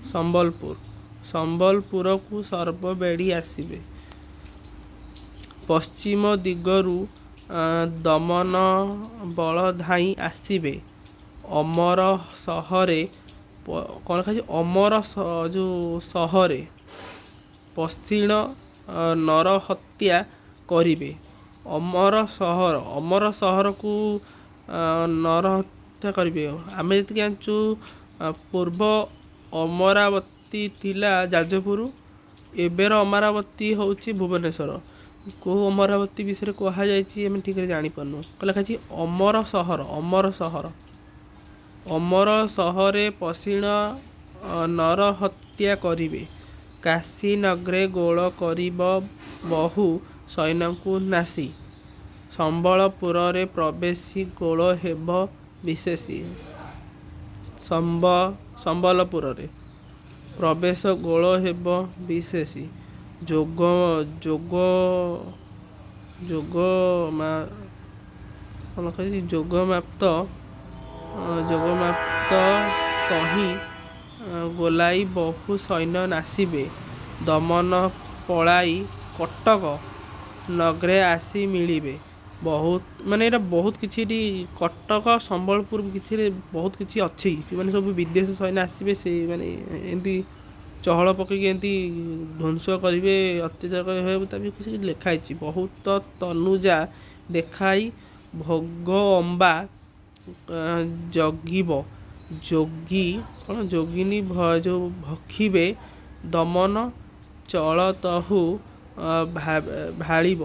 ସମ୍ବଲପୁରକୁ ସର୍ବ ବେଢ଼ି ଆସିବେ। ପଶ୍ଚିମ ଦିଗରୁ ଦମନ ବଳ ଧାଇଁ ଆସିବେ। ଅମର ସହରେ କ'ଣ ଲେଖାଛି? ଅମର ଯେଉଁ ସହରେ ପଶ୍ଚିମ ନରହତ୍ୟା କରିବେ। ଅମର ସହରକୁ ନରହତ୍ୟା କରିବେ। ଆମେ ଯେତିକି ଜାଣିଛୁ ପୂର୍ବ ଅମରାବତୀ ଥିଲା ଯାଜପୁର, ଏବେର ଅମରାବତୀ ହେଉଛି ଭୁବନେଶ୍ୱର। କେଉଁ ଅମରାବତୀ ବିଷୟରେ କୁହାଯାଇଛି ଆମେ ଠିକରେ ଜାଣିପାରୁନୁ। ଲେଖାଛି ଅମର ସହରେ ପଶ୍ଚିମ ନରହତ୍ୟା କରିବେ। କାଶୀ ନଗରେ ଗୋଳ କରିବ ବହୁ ସୈନ୍ୟଙ୍କୁ ନାଶି। ସମ୍ବଳପୁରରେ ପ୍ରବେଶୀ ଗୋଳ ହେବ ବିଶେଷୀ। ସମ୍ବଲପୁରରେ ପ୍ରବେଶ ଗୋଳ ହେବ ବିଶେଷୀ। ଯୋଗମାପ୍ତ କହି ଗୋଲାଇ ବହୁ ସୈନ୍ୟ ନାସିବେ। ଦମନ ପଳାଇ କଟକ ନଗରେ ଆସି ମିଳିବେ। ମାନେ ଏଇଟା ବହୁତ କିଛି, ଏଠି କଟକ ସମ୍ବଲପୁର କିଛିରେ ବହୁତ କିଛି ଅଛି। ମାନେ ସବୁ ବିଦେଶ ସୈନ୍ୟ ଆସିବେ, ସେ ମାନେ ଏମିତି ଚହଳ ପକେଇକି ଏମିତି ଧ୍ୱଂସ କରିବେ, ଅତ୍ୟାଚାର କରିବେ, ତା ବି କିଛି ଲେଖା ହେଇଛି। ବହୁତ ତନୁଜା ଦେଖାଇ ଭୋଗ ଅମ୍ବା ଜଗିବ। ଯୋଗିନୀ ଯେଉଁ ଭକ୍ଷିବେ ଦମନ ଚଳତହୁ ଭାଳିବ।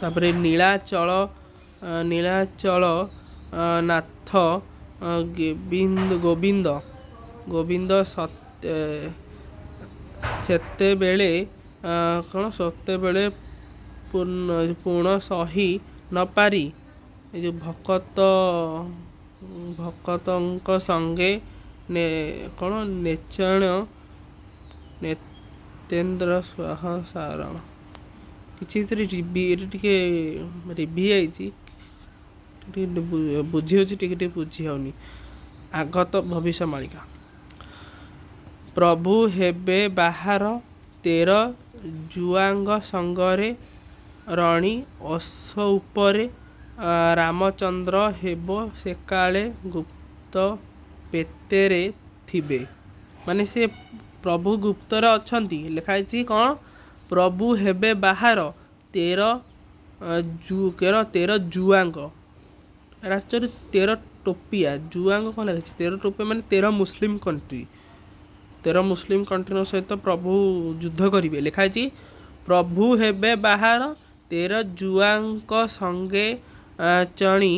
ତାପରେ ନୀଳାଚଳ ନାଥ ଗୋବିନ୍ଦ ସେତେବେଳେ ପୁଣ ସହି ନ ପାରି ଏ ଯେଉଁ ଭକତଙ୍କ ସଙ୍ଗେ ନେତେନ୍ଦ୍ର ସହସାରଣ କିଛି ଏଥିରେ ଏଠି ଟିକେ ରିଭି ଯାଇଛି, ଟିକେ ବୁଝି ହେଉଛି, ଟିକେ ବୁଝି ହେଉନି। ଆଗତ ଭବିଷ୍ୟମାଳିକା। ପ୍ରଭୁ ହେବେ ବାହାର 13 ଜୁଆଙ୍ଗ ସଙ୍ଗରେ ରଣି ଅଶ୍ୱ ଉପରେ। ରାମଚନ୍ଦ୍ର ହେବ ସେକାଳେ ଗୁପ୍ତ ବେତେରେ ଥିବେ। ମାନେ ସେ ପ୍ରଭୁ ଗୁପ୍ତରେ ଅଛନ୍ତି। ଲେଖା ହେଇଛି କ'ଣ? ପ୍ରଭୁ ହେବେ ବାହାର 13 ଜୁଆଙ୍ଗ। ରାଜ୍ୟରେ 13 ଟୋପିଆ ଜୁଆଙ୍ଗ କ'ଣ ଲେଖିଛି? 13 ଟୋପିଆ ମାନେ 13 ମୁସଲିମ କଣ୍ଟ୍ରି। 13 ମୁସଲିମ କଣ୍ଟ୍ରିର ସହିତ ପ୍ରଭୁ ଯୁଦ୍ଧ କରିବେ। ଲେଖା ହେଇଛି ପ୍ରଭୁ ହେବେ ବାହାର 13 ଜୁଆଙ୍କ ସଙ୍ଗେ ଚଣି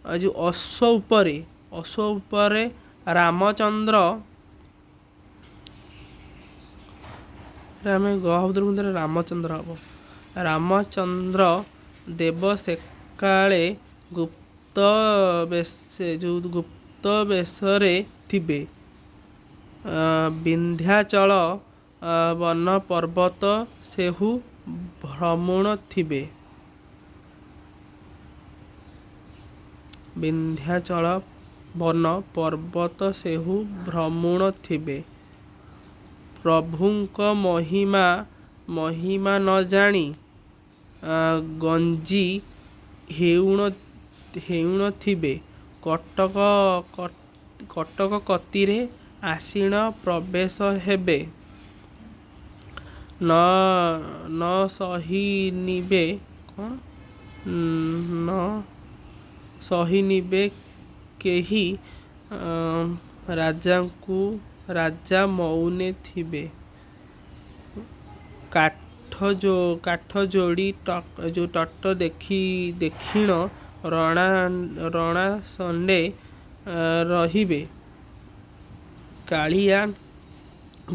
ଯେଉଁ ଅଶ୍ୱ ଉପରେ ରାମଚନ୍ଦ୍ର। ଆମେ ରାମଚନ୍ଦ୍ର ହବ। ରାମଚନ୍ଦ୍ର ଦେବ ସେକାଳେ ଗୁପ୍ତ ବେଶରେ ଥିବେ। ବିନ୍ଧ୍ୟାଚଳ ବନ ପର୍ବତ ସେହୁ ଭ୍ରମଣ ଥିବେ। ବିନ୍ଧ୍ୟାଚଳ ବନ ପର୍ବତ ସେହୁ ଭ୍ରମଣ ଥିବେ। ପ୍ରଭୁଙ୍କ ମହିମା ନ ଜାଣି ଗଞ୍ଜି ହେଉଣ ଥିବେ। କଟକ କତିରେ ଆସିଣ ପ୍ରବେଶ ହେବେ। ନ ସହିନିବେ କେହି ରାଜା ମଉନେ ଥିବେ। କାଠ କାଠ ଯୋଡ଼ି ଯେଉଁ ତଟ ଦେଖିଣ ରଣା ସଣ୍ଡେ ରହିବେ କାଳିଆ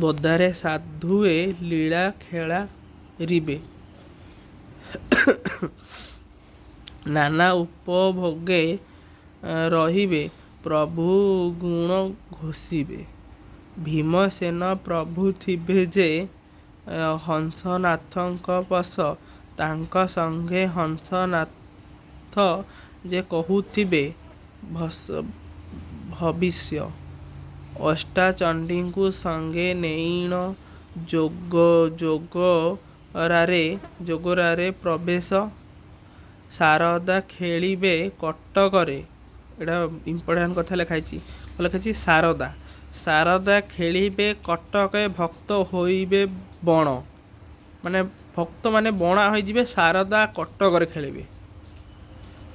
ବଦାରେ ସାଧୁଏ ଲୀଳା ଖେଳାରିବେ। ନାନା ଉପଭୋଗେ ରହିବେ ପ୍ରଭୁ ଗୁଣ ଘୋଷିବେ। ଭୀମସେନ ପ୍ରଭୁ ଥିବେ ଯେ ହଂସନାଥଙ୍କ ପଶ ତାଙ୍କ ସଙ୍ଗେ ହଂସନାଥ ଯେ କହୁଥିବେ ଭବିଷ୍ୟ। ଅଷ୍ଟାଚଣ୍ଡୀଙ୍କୁ ସଙ୍ଗେ ନେଇଣ ଯୋଗରାରେ ପ୍ରବେଶ। ଶାରଦା ଖେଳିବେ କଟକରେ। ଏଇଟା ଇମ୍ପୋର୍ଟାଣ୍ଟ କଥା ଲେଖାହେଇଛି ଶାରଦା ଖେଳିବେ କଟକେ ଭକ୍ତ ହୋଇବେ ବଣ। ମାନେ ଭକ୍ତ ମାନେ ବଣା ହୋଇଯିବେ ଶାରଦା କଟକରେ ଖେଳିବେ।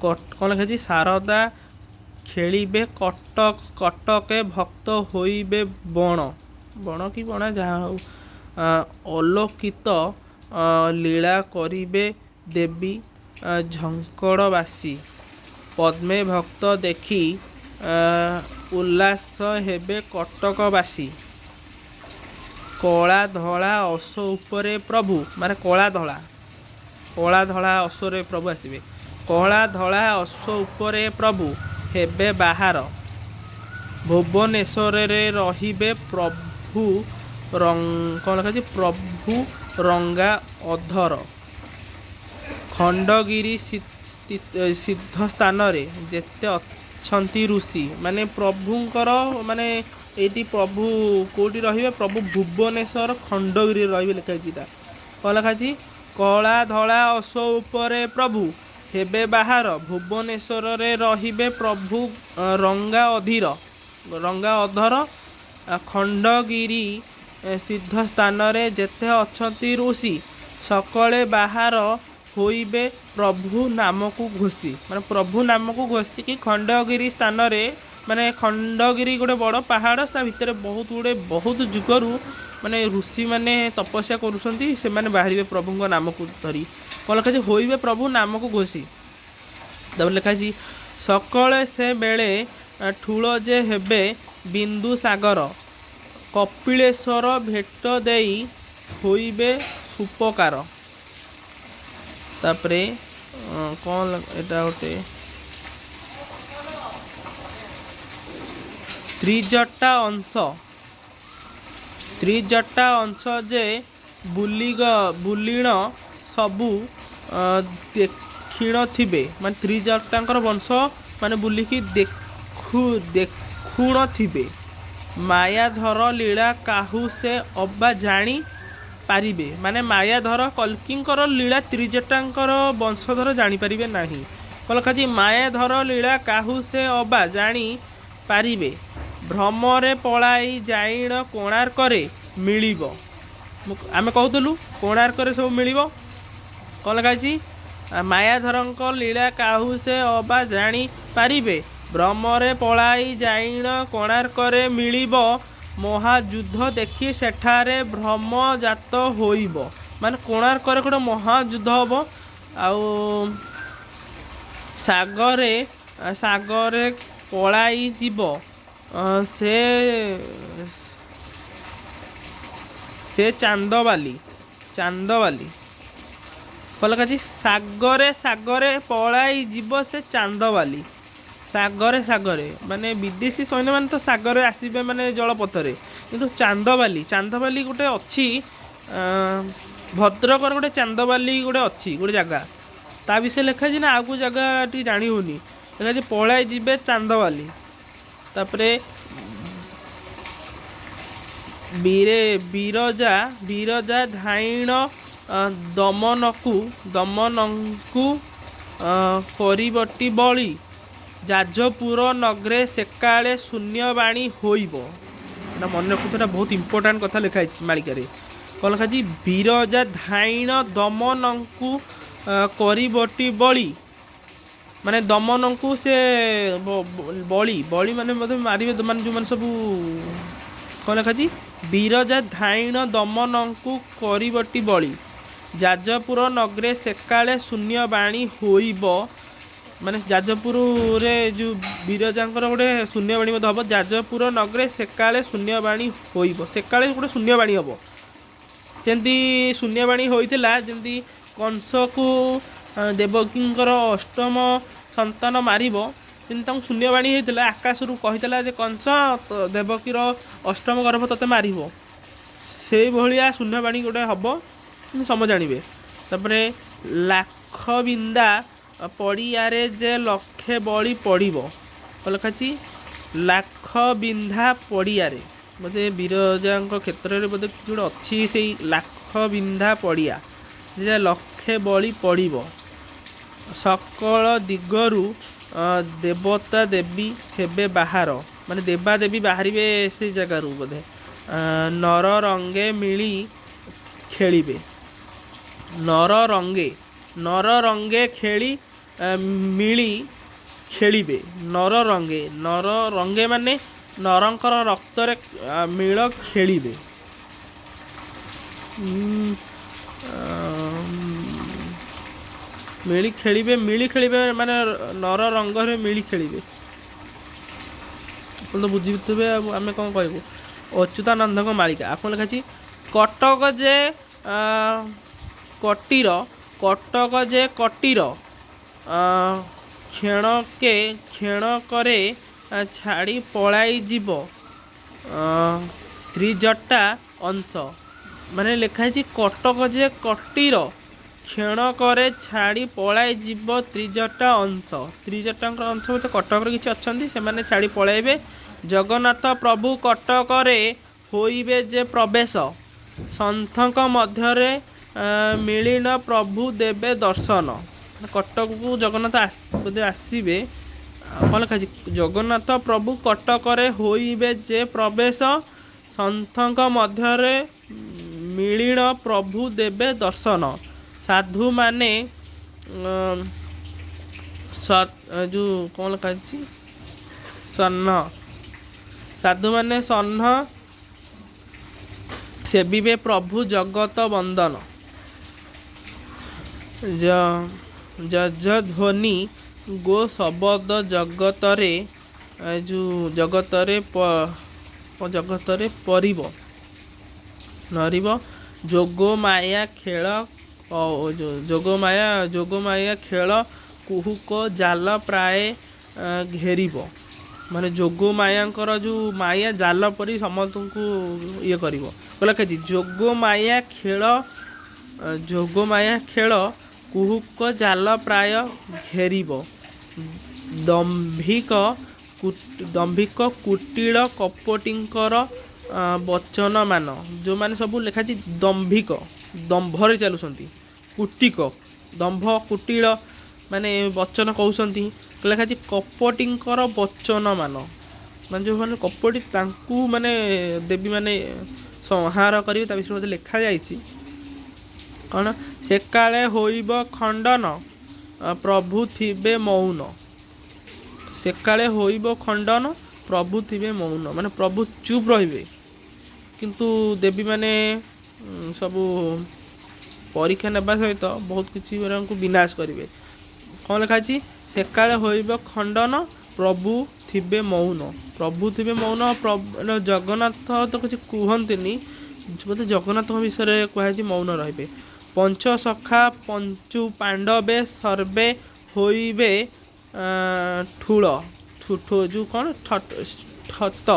କ'ଣ ଲେଖାହେଇଛି? ଶାରଦା ଖେଳିବେ କଟକେ ଭକ୍ତ ହୋଇବେ ବଣ କି ବଣା ଯାହା ହଉ। ଅଲୋକିତ ଲୀଳା କରିବେ ଦେବୀ ଝଙ୍କଡ଼ବାସୀ। ପଦ୍ମେ ଭକ୍ତ ଦେଖି ଉଲ୍ଲାସ ହେବେ କଟକବାସୀ। କଳା ଧଳା ଅଶ୍ୱ ଉପରେ ପ୍ରଭୁ, ମାନେ କଳା ଧଳା ଅଶ୍ୱରେ ପ୍ରଭୁ ଆସିବେ। କଳା ଧଳା ଅଶ୍ୱ ଉପରେ ପ୍ରଭୁ ହେବେ ବାହାର। ଭୁବନେଶ୍ୱରରେ ରହିବେ ପ୍ରଭୁ କ'ଣ ଲେଖାଛି? ପ୍ରଭୁ ରଙ୍ଗା ଅଧର। ଖଣ୍ଡଗିରି ସିଦ୍ଧ ସ୍ଥାନରେ ଯେତେ ଅଛନ୍ତି ଋଷି। ମାନେ ପ୍ରଭୁଙ୍କର ମାନେ ଏଇଠି ପ୍ରଭୁ କେଉଁଠି ରହିବେ? ପ୍ରଭୁ ଭୁବନେଶ୍ୱର ଖଣ୍ଡଗିରିରେ ରହିବେ ଲେଖାହେଇଛି। ଏଇଟା କ'ଣ ଲେଖାଛି? କଳା ଧଳା ଅଶ୍ୱ ଉପରେ ପ୍ରଭୁ ହେବେ ବାହାର। ଭୁବନେଶ୍ୱରରେ ରହିବେ ପ୍ରଭୁ ରଙ୍ଗା ଅଧର। ଖଣ୍ଡଗିରି ସିଦ୍ଧ ସ୍ଥାନରେ ଯେତେ ଅଛନ୍ତି ଋଷି ସକଳେ ବାହାର ହୋଇବେ ପ୍ରଭୁ ନାମକୁ ଘୋଷି। ମାନେ ପ୍ରଭୁ ନାମକୁ ଘୋଷିକି ଖଣ୍ଡଗିରି ସ୍ଥାନରେ, ମାନେ ଖଣ୍ଡଗିରି ଗୋଟେ ବଡ଼ ପାହାଡ଼, ତା ଭିତରେ ବହୁତ ଯୁଗରୁ ମାନେ ଋଷିମାନେ ତପସ୍ୟା କରୁଛନ୍ତି। ସେମାନେ ବାହାରିବେ ପ୍ରଭୁଙ୍କ ନାମକୁ ଧରି। କ'ଣ ଲେଖାଛି? ହୋଇବେ ପ୍ରଭୁ ନାମକୁ ଘୋଷି। ତାପରେ ଲେଖାଛି ସକଳେ ସେ ବେଳେ ଠୁଳ ଯେ ହେବେ ବିନ୍ଦୁ ସାଗର। କପିଳେଶ୍ୱର ଭେଟ ଦେଇ ହୋଇବେ ସୁପକାର। ତାପରେ କ'ଣ ଏଇଟା ଗୋଟେ ତ୍ରିଜଟା ଅଂଶ ଯେ ବୁଲିଣ ସବୁ ଦେଖିଣ ଥିବେ। ମାନେ ତ୍ରିଜଟାଙ୍କର ବଂଶ ମାନେ ବୁଲିକି ଦେଖୁଣ ଥିବେ। ମାୟାଧର ଲୀଳା କାହୁ ସେ ଅବା ଜାଣି ପାରିବେ। ମାନେ ମାୟାଧର କଲ୍କିଙ୍କର ଲୀଳା ତ୍ରିଜଟାଙ୍କର ବଂଶଧର ଜାଣିପାରିବେ ନାହିଁ। କ'ଣ ଲେଖାଛି? ମାୟାଧର ଲୀଳା କାହୁ ସେ ଅବା ଜାଣି ପାରିବେ। ଭ୍ରମରେ ପଳାଇ ଯାଇଣ କୋଣାର୍କରେ ମିଳିବ। ଆମେ କହୁଥିଲୁ କୋଣାର୍କରେ ସବୁ ମିଳିବ। କ'ଣ ଲେଖାଛି? ମାୟାଧରଙ୍କ ଲୀଳା କାହୁ ସେ ଅବା ଜାଣି ପାରିବେ। ଭ୍ରମରେ ପଳାଇ ଯାଇଣ କୋଣାର୍କରେ ମିଳିବ। ମହାଯୁଦ୍ଧ ଦେଖି ସେଠାରେ ଭ୍ରମ ଜାତ ହୋଇବ। ମାନେ କୋଣାର୍କରେ ଗୋଟେ ମହାଯୁଦ୍ଧ ହେବ। ଆଉ ସାଗରେ ପଳାଇ ଯିବ ସେ ଚାନ୍ଦବାଲି। କ'ଣ ଲେଖାଛି? ସାଗରେ ପଳାଇ ଯିବ ସେ ଚାନ୍ଦବାଲି। ସାଗରେ ମାନେ ବିଦେଶୀ ସୈନ୍ୟମାନେ ତ ସାଗରରେ ଆସିବେ, ମାନେ ଜଳପଥରେ। କିନ୍ତୁ ଚାନ୍ଦବାଲି ଗୋଟେ ଅଛି ଭଦ୍ରକର ଗୋଟେ ଚାନ୍ଦବାଲି ଗୋଟେ ଅଛି ଗୋଟେ ଜାଗା। ତା ବିଷୟରେ ଲେଖାଛି ନା ଆଉ କେଉଁ ଜାଗା ଟିକେ ଜାଣି ହେଉନି। ଲେଖାଛି ପଳାଇ ଯିବେ ଚାନ୍ଦବାଲି। ତାପରେ ବିରଜା ଧାଇଣ ଦମନଙ୍କୁ କରିବଟି ବଳି। ଯାଜପୁର ନଗରେ ସେକାଳେ ଶୂନ୍ୟବାଣୀ ହୋଇବ। ଏଇଟା ମନେ ରଖୁଥିବ, ଏଇଟା ବହୁତ ଇମ୍ପୋର୍ଟାଣ୍ଟ କଥା ଲେଖାହେଇଛି ମାଳିକାରେ। କ'ଣ ଲେଖାଛି? ବିରଜା ଧାଇଣ ଦମନଙ୍କୁ କରିବଟି ବଳି। ମାନେ ଦମନଙ୍କୁ ସେ ବଳି ମାନେ ବୋଧେ ମାରିବେ, ମାନେ ଯେଉଁମାନେ ସବୁ। କ'ଣ ଲେଖାଛି? ବିରଜା ଧାଇଣ ଦମନଙ୍କୁ କରିବଟି ବଳି। ଯାଜପୁର ନଗରେ ସେକାଳେ ଶୂନ୍ୟବାଣୀ ହୋଇବ। ମାନେ ଯାଜପୁରରେ ଯେଉଁ ବିରଜାଙ୍କର ଗୋଟେ ଶୂନ୍ୟବାଣୀ ମଧ୍ୟ ହେବ। ଯାଜପୁର ନଗରେ ସେକାଳେ ଶୂନ୍ୟବାଣୀ ହୋଇବ। ସେକାଳେ ଗୋଟେ ଶୂନ୍ୟବାଣୀ ହେବ। ଯେମିତି ଶୂନ୍ୟବାଣୀ ହୋଇଥିଲା, ଯେମିତି କଂସକୁ ଦେବକୀଙ୍କର ଅଷ୍ଟମ ସନ୍ତାନ ମାରିବ, ଯେମିତି ତାଙ୍କୁ ଶୂନ୍ୟବାଣୀ ହେଇଥିଲା, ଆକାଶରୁ କହିଥିଲା ଯେ କଂସ ଦେବକୀର ଅଷ୍ଟମ ଗର୍ଭ ତୋତେ ମାରିବ। ସେଇଭଳିଆ ଶୂନ୍ୟବାଣୀ ଗୋଟେ ହେବ, ସମସ୍ତେ ଜାଣିବେ। ତାପରେ ଲାଖବିନ୍ଦା ପଡ଼ିଆରେ ଯେ ଲକ୍ଷେ ବଳି ପଡ଼ିବ। ଲେଖାଛି ଲାଖବିନ୍ଧା ପଡ଼ିଆରେ, ବୋଧେ ବିରଜାଙ୍କ କ୍ଷେତ୍ରରେ ବୋଧେ କିଛି ଗୋଟେ ଅଛି ସେଇ ଲାଖବିନ୍ଧା ପଡ଼ିଆ, ଯେ ଲକ୍ଷେ ବଳି ପଡ଼ିବ। ସକଳ ଦିଗରୁ ଦେବତା ଦେବୀ ହେବେ ବାହାର, ମାନେ ଦେବାଦେବୀ ବାହାରିବେ ସେଇ ଜାଗାରୁ ବୋଧେ। ନର ରଙ୍ଗେ ମିଳି ଖେଳିବେ। ନର ରଙ୍ଗେ ଖେଳି ମିଳି ଖେଳିବେ। ନର ରଙ୍ଗେ ମାନେ ନରଙ୍କର ରକ୍ତରେ ମିଳ ଖେଳିବେ। ମିଳି ଖେଳିବେ ମାନେ ନର ରଙ୍ଗରେ ମିଳି ଖେଳିବେ। ଆପଣ ତ ବୁଝିଥିବେ, ଆଉ ଆମେ କ'ଣ କହିବୁ। ଅଚ୍ୟୁତାନନ୍ଦଙ୍କ ମାଳିକା। ଆପଣ ଲେଖାଛି କଟକ ଯେ କଟିର କ୍ଷଣକରେ ଛାଡ଼ି ପଳାଇ ଯିବ ତ୍ରିଜଟା ଅଂଶ। ମାନେ ଲେଖା ହେଇଛି କଟକ ଯେ କଟିର କ୍ଷଣକରେ ଛାଡ଼ି ପଳାଇ ଯିବ ତ୍ରିଜଟା ଅଂଶ। ତ୍ରିଜଟାଙ୍କର ଅଂଶ ବୋଧେ କଟକରେ କିଛି ଅଛନ୍ତି, ସେମାନେ ଛାଡ଼ି ପଳାଇବେ। ଜଗନ୍ନାଥ ପ୍ରଭୁ କଟକରେ ହୋଇବେ ଯେ ପ୍ରବେଶ, ସନ୍ଥଙ୍କ ମଧ୍ୟରେ ମିଳିନ ପ୍ରଭୁ ଦେବେ ଦର୍ଶନ। କଟକକୁ ଜଗନ୍ନାଥ ବୋଧେ ଆସିବେ। କ'ଣ ଲେଖାଛି ଜଗନ୍ନାଥ ପ୍ରଭୁ କଟକରେ ହୋଇବେ ଯେ ପ୍ରବେଶ, ସନ୍ଥଙ୍କ ମଧ୍ୟରେ ମିଳିଣ ପ୍ରଭୁ ଦେବେ ଦର୍ଶନ। ସାଧୁମାନେ ଯେଉଁ କ'ଣ ଲେଖାଛି ସାଧୁମାନେ ସହ୍ନ ସେବିବେ ପ୍ରଭୁ ଜଗତ ବନ୍ଦନ। ଯଜଧ୍ୱନି ଗୋ ଶବଦ ଜଗତରେ ଜଗତରେ ପରିବ ନରିବ। ଯୋଗମାୟା ଖେଳ କୁହୁକ ଜାଲ ପ୍ରାୟ ଘେରିବ। ମାନେ ଯୋଗମାୟାଙ୍କର ଯେଉଁ ମାୟା ଜାଲ ପରି ସମସ୍ତଙ୍କୁ ଇଏ କରିବ। ଲେଖାଛି ଯୋଗମାୟା ଖେଳ କୁହୁକ ଜାଲ ପ୍ରାୟ ଘେରିବ। ଦମ୍ଭିକ କୁଟିଳ କପଟିଙ୍କର ବଚନ ମାନ। ଯେଉଁମାନେ ସବୁ ଲେଖାଛି ଦମ୍ଭରେ ଚାଲୁଛନ୍ତି। ଦମ୍ଭ କୁଟିଳ ମାନେ ବଚନ କହୁଛନ୍ତି। ଲେଖାଛି କପଟିଙ୍କର ବଚନ ମାନ, ମାନେ ଯେଉଁମାନେ କପଟି ତାଙ୍କୁ ମାନେ ଦେବୀ ମାନେ ସଂହାର କରିବେ, ତା ବିଷୟରେ ମୋତେ ଲେଖାଯାଇଛି। କ'ଣ ସେକାଳେ ହୋଇବ ଖଣ୍ଡନ ପ୍ରଭୁ ଥିବେ ମୌନ। ସେକାଳେ ହୋଇବ ଖଣ୍ଡନ ପ୍ରଭୁ ଥିବେ ମୌନ, ମାନେ ପ୍ରଭୁ ଚୁପ୍ ରହିବେ, କିନ୍ତୁ ଦେବୀମାନେ ସବୁ ପରୀକ୍ଷା ନେବା ସହିତ ବହୁତ କିଛି ଙ୍କୁ ବିନାଶ କରିବେ। କ'ଣ ଲେଖାଛି ସେକାଳେ ହୋଇବ ଖଣ୍ଡନ ପ୍ରଭୁ ଥିବେ ମୌନ। ଜଗନ୍ନାଥ ତ କିଛି କୁହନ୍ତିନି, ବୋଧେ ଜଗନ୍ନାଥଙ୍କ ବିଷୟରେ କୁହାଯାଇଛି ମୌନ ରହିବେ। ପଞ୍ଚସଖା ପଞ୍ଚୁ ପାଣ୍ଡବେ ସର୍ବେ ହୋଇବେ ଠୁଳ ଯେଉଁ କ'ଣ ଠତ।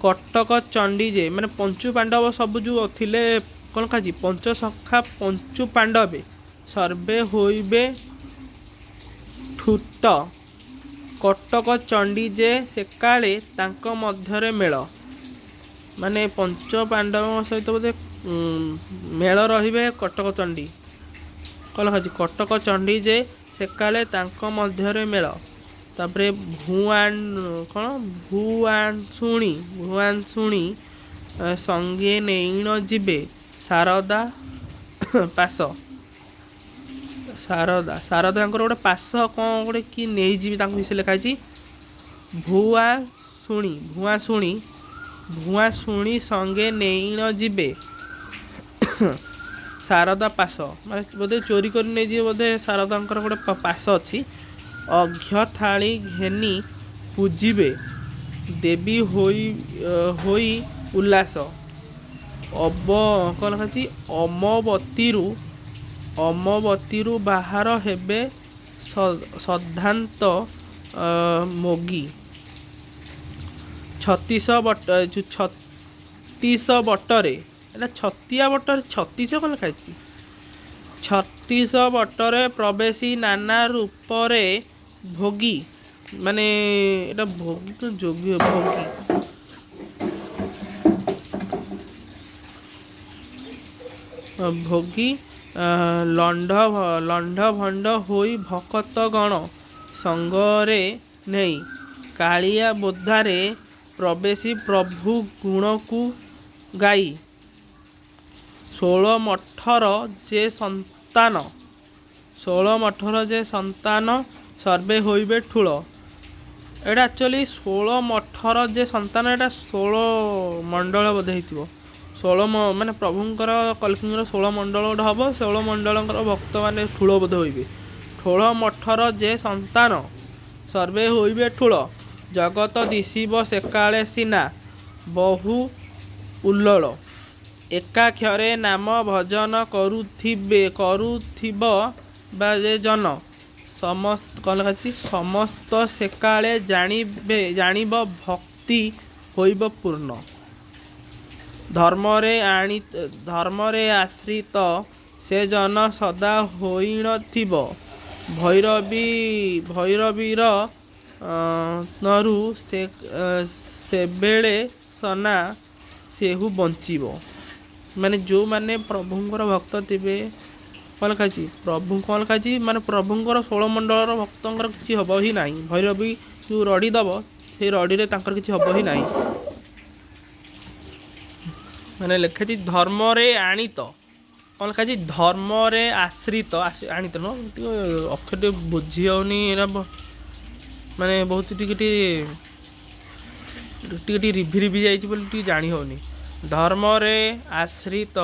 କଟକ ଚଣ୍ଡୀ ଯେ, ମାନେ ପଞ୍ଚୁ ପାଣ୍ଡବ ସବୁ ଯେଉଁ ଥିଲେ, କ'ଣ ଲେଖାଛି ପଞ୍ଚସଖା ପଞ୍ଚୁ ପାଣ୍ଡବେ ସର୍ବେ ହୋଇବେ ଠୁତ। କଟକ ଚଣ୍ଡୀ ଯେ ସେକାଳେ ତାଙ୍କ ମଧ୍ୟରେ ମେଳ। ମାନେ ପଞ୍ଚ ପାଣ୍ଡବଙ୍କ ସହିତ ବୋଧେ ମେଳ ରହିବେ କଟକ ଚଣ୍ଡୀ। କ'ଣ ଲେଖାଛି କଟକ ଚଣ୍ଡୀ ଯେ ସେକାଳେ ତାଙ୍କ ମଧ୍ୟରେ ମେଳ। ତାପରେ ଭୁଆଁଶୁଣି ସଙ୍ଗେ ନେଇଣ ଯିବେ ଶାରଦା ପାଶ। ଶାରଦାଙ୍କର ଗୋଟେ ପାଶ କ'ଣ ଗୋଟେ କି ନେଇଯିବେ, ତାଙ୍କ ବିଷୟରେ ଲେଖା ହେଇଛି। ଭୁଆଁଶୁଣି ସଙ୍ଗେ ନେଇଣ ଯିବେ शारदा पास माने बोधे चोरी कर नहीं जी बोधे शारदांकर गोटे पास अच्छी अघ्य थाली घेनी पूजिबे देवी होई उल्लास कौन लिखा अमबतीरू बाହାର हेबे सद्धाନ୍ତ मोगी 36 बट जो 36 बटरे एटा 36 बटर 36 कौन लिखा 36 बटरे प्रवेशी नाना रूपरे भोगी माने एटा भोगी तो जोगी भोगी भोगी लंढ भंड होई भकत गण संगरे नहीं कालिया बोधारे प्रवेशी प्रभु गुण को गाई 16 मठर जे संतान 16 मठर जे संतान सर्वे होइबे ठूल एटा एक्चुअली 16 मठर जे संतान एटा 16 मंडल बोधे हो 16 माने प्रभुंकर कल्किंगर 16 मंडल गोटे हम 16 मंडल भक्त माने ठूल बोधे होइबे ठोल मठर जे संतान सर्वे होइबे ठूल जगत दिशिब सेकाले सिना बहु उल्लल एकाक्षरे नाम भजन करुथिब बाजे जन समस्त कौन लिखा समस्त सेकाले जानिब भक्ति होइब पूर्ण धर्मरे आश्रित से जन सदा होइण थिब भैरवीर नरु से बेले सना सेहु बंचिब माने जो माने प्रभुंकर भक्त थे कौन लिखा प्रभु कौन लिखा माने प्रभुंकर 16 मंडल भक्तर किसी हम ही ना भैरवी जो रड़ी दब से रड़ी रे तांकर किसी हम ही ना माने लिखा धर्म रे आनित कौन लिखा धर्म रे आश्रित आनित न अक्षर बुझी होनी माने बहुत टी रिभि रिभि जाइए जानी होनी धर्म रे आश्रित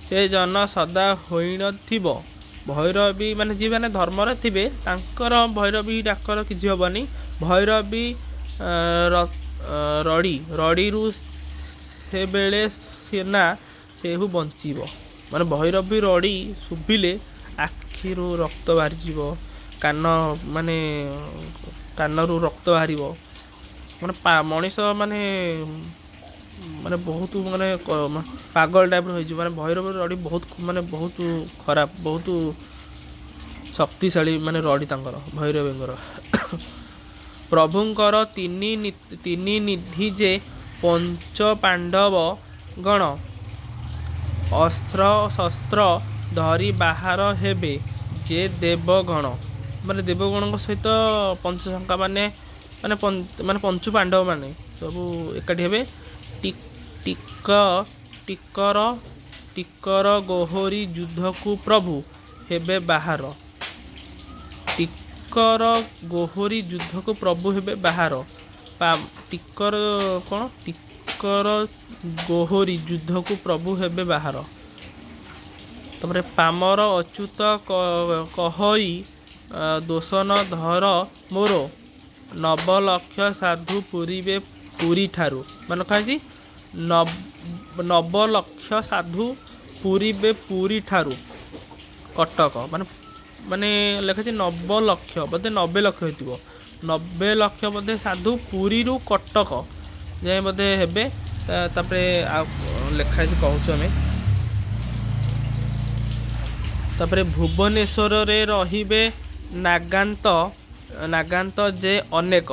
से जन सदा होइण थिब भैरवी माने जी माने धर्म रे थिबे तांकर भैरवी डाकर किछि हबनी भैरवी रड़ी रु से बेले सेना सेहु बंचिब माने भैरवी रड़ी शुभिले आखिरू रक्त बाहरी कान माने कानरू रक्त बाहर माने मनीष माने माने बहुत माने पागल टाइप हो माने भैरव रड़ी बहुत माने बहुत खराब बहुत शक्तिशाली माने रड़ी तांकर भैरवींकर प्रभुंकर तीन निधि जे पंच पांडव गण अस्त्र शस्त्र धरी बाहर हेबे जे देवगण माने देवगण सहित पंचशंका माने माने पंचु पांडव माने सब एकाठी हेबे टिकर गोहरी युद्ध को प्रभु हेबे बाहर टिकर गोहरी युद्ध को प्रभु हेबे बाहर टिकर कौन टिकर गोहरी युद्ध को प्रभु हेबे बाहर तमरे पामर अच्युत कहई दोषन धर मोर 9 लक्ष साधु पूरीबे पूरी ठारू मान कहे 9 लक्ष साधु पूरीबे पूरी ठारू कटक माने माने लिखा 9 लक्ष बोधे 90 लक्ष हो 90 लक्ष बोधे साधु पुरी रु कटक जाए बोधे हेबे तापरे लिखा कहूँ आम तापरे भुवनेश्वर रे रहिबे नागांत जे अनेक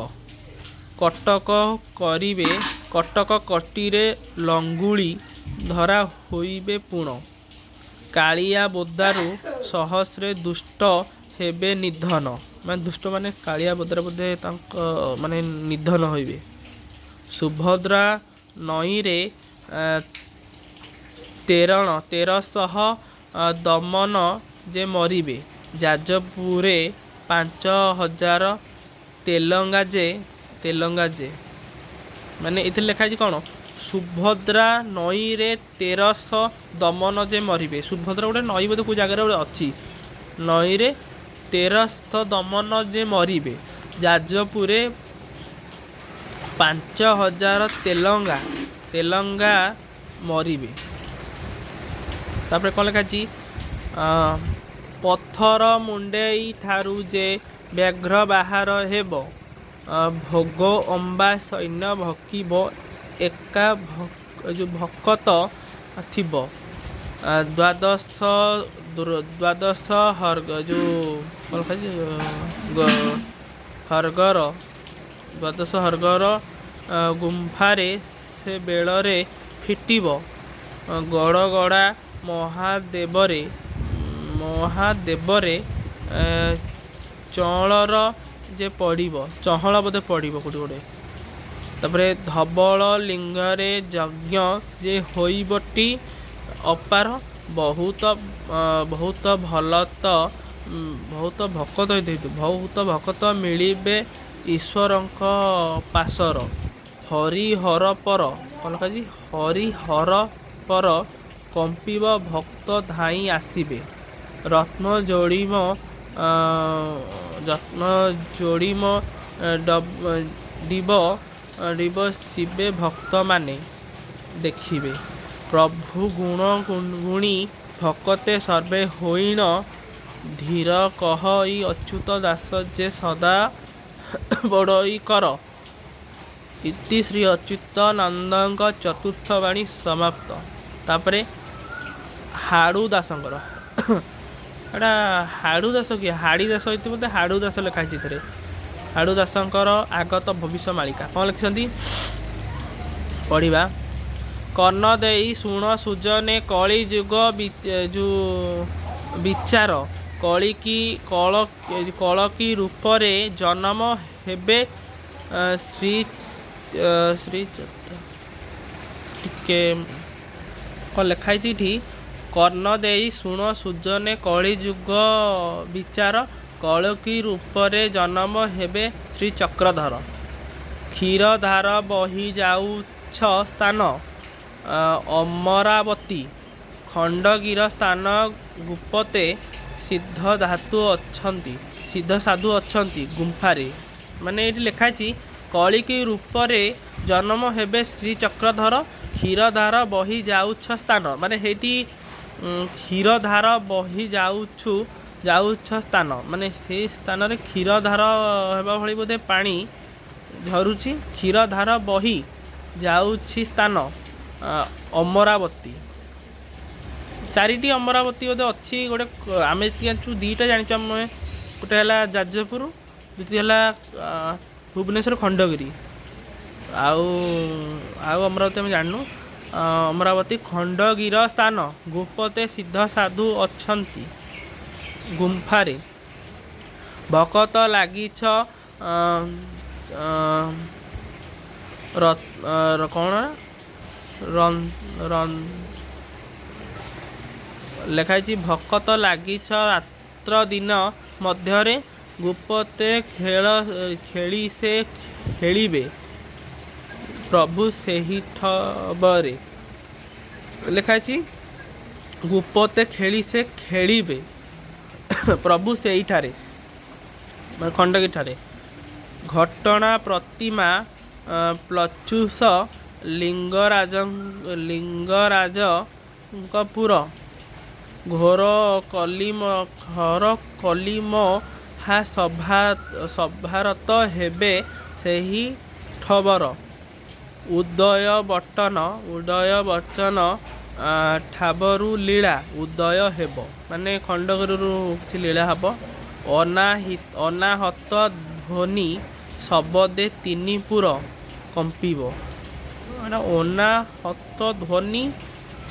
कटक करिबे कटक कटीरे लंगुली धरा होइबे पुण कालिया बोदारु सहस्रे दुष्ट हेबे निधन माने दुष्ट माने कालिया बोदार बोधे माने निधन होइबे सुभद्रा नई रे 1300 दमन जे मरिबे जाजपुरे 5000 तेलंगा जे माने इथे लिखा कौन सुभद्रा नई रे 1300 दमन जे मरिबे। सुभद्रा गोटे नई बोधे को जगार अच्छी नई रे 1300 दमन जे मरिबे। जाजपुरे 5000 तेलंगा मरिबे। तापर कौन लिखाची पथर मुंडेई ठारू जे व्याघ्र बाहर हेब भोग अम्बा सैन्य भकिब एका जो भकत थिब। द्वादश हर्ग जो हर्गर द्वादश हर्गर गुम्फारे से बेलरे फिटिब गड़गड़ा महादेवरे चलर जे पड़ब चहल बोधे पड़ब कोटी गोटे। तापर धबल लिंगरे यज्ञ जे होइबटी अपार बहुत बहुत भल तो बहुत भकत बहुत भकत मिलिबे ईश्वरंक पासर। हरिहर पर कौन जी हरिहर पर कंपिब भक्त धाई आसिबे। रत्न जोड़ीम डिब शिवे भक्त माने देखिबे। प्रभु गुण गुणी भकते सर्वे होइण धीर कह अच्युत दास जे सदा बड़ई कर। इति श्री अच्युतानंद चतुर्थ वाणी समाप्त। तापरे हाड़ू दासंकर एटा हाड़ू दास किए हाड़ी दास होते हाड़ू दास लिखाई थे। हाड़ू दासंकर आगत भविष्य मालिका कौन लिखिं पढ़ा। कर्ण देई शुण सुजने कली जुग जो विचार कल की रूपरे जन्म हेबे श्री श्री टिके कौन लिखाई कर्ण देई शुण सुजने कली जुग विचार कल की रूपरे जन्म हेबे श्री चक्रधर। क्षीरधार बही जाउछ स्थान अमरावती खंडगीर स्थान गुप्पते सिद्ध धातु अच्छी सिद्ध साधु अच्छी गुंफारे। माने ये लिखाई कली की रूपरे जन्म हेबे श्री चक्रधर क्षीरधार बही जाउछ स्थान माने हेटी क्षीरधार बही जाउछ स्थान माने से स्थान रे क्षीरधार हेबा भली बोधे पानी झरुची। क्षीरधार बही जाउछि स्थान अमरावती चारिटी अमरावती बोधे अच्छी गोटे आम जाचु दीटा जाचु आम गोटे है जाजपुर द्वितीय है भुवनेश्वर खंडगिरी आउ अमरावती आम जानू अमरावती खंडगीर स्थान गुप्पते सिद्ध साधु अच्छी गुंफारे। भकत लागिछ कौन लिखाई भकत लागिछ रात्र दिन मध्यरे गुप्पते खेली से खेलिबे प्रभु सेही ठबरे। लिखाई गुप्पते खेली से खेलिबे प्रभु सेही ठारे खंडगी ठारे। घटना प्रतिमा प्लचुष लिंगराज पुर घोर कलिम हा सभारत हेबे सेही ठबर। उदय बचन ठाबरू लीला उदय हेब माने खंडगिरु किछि लीला हब। अनाहत ध्वनि शबदे तीनिपुर कंपिब अनाहत ध्वनि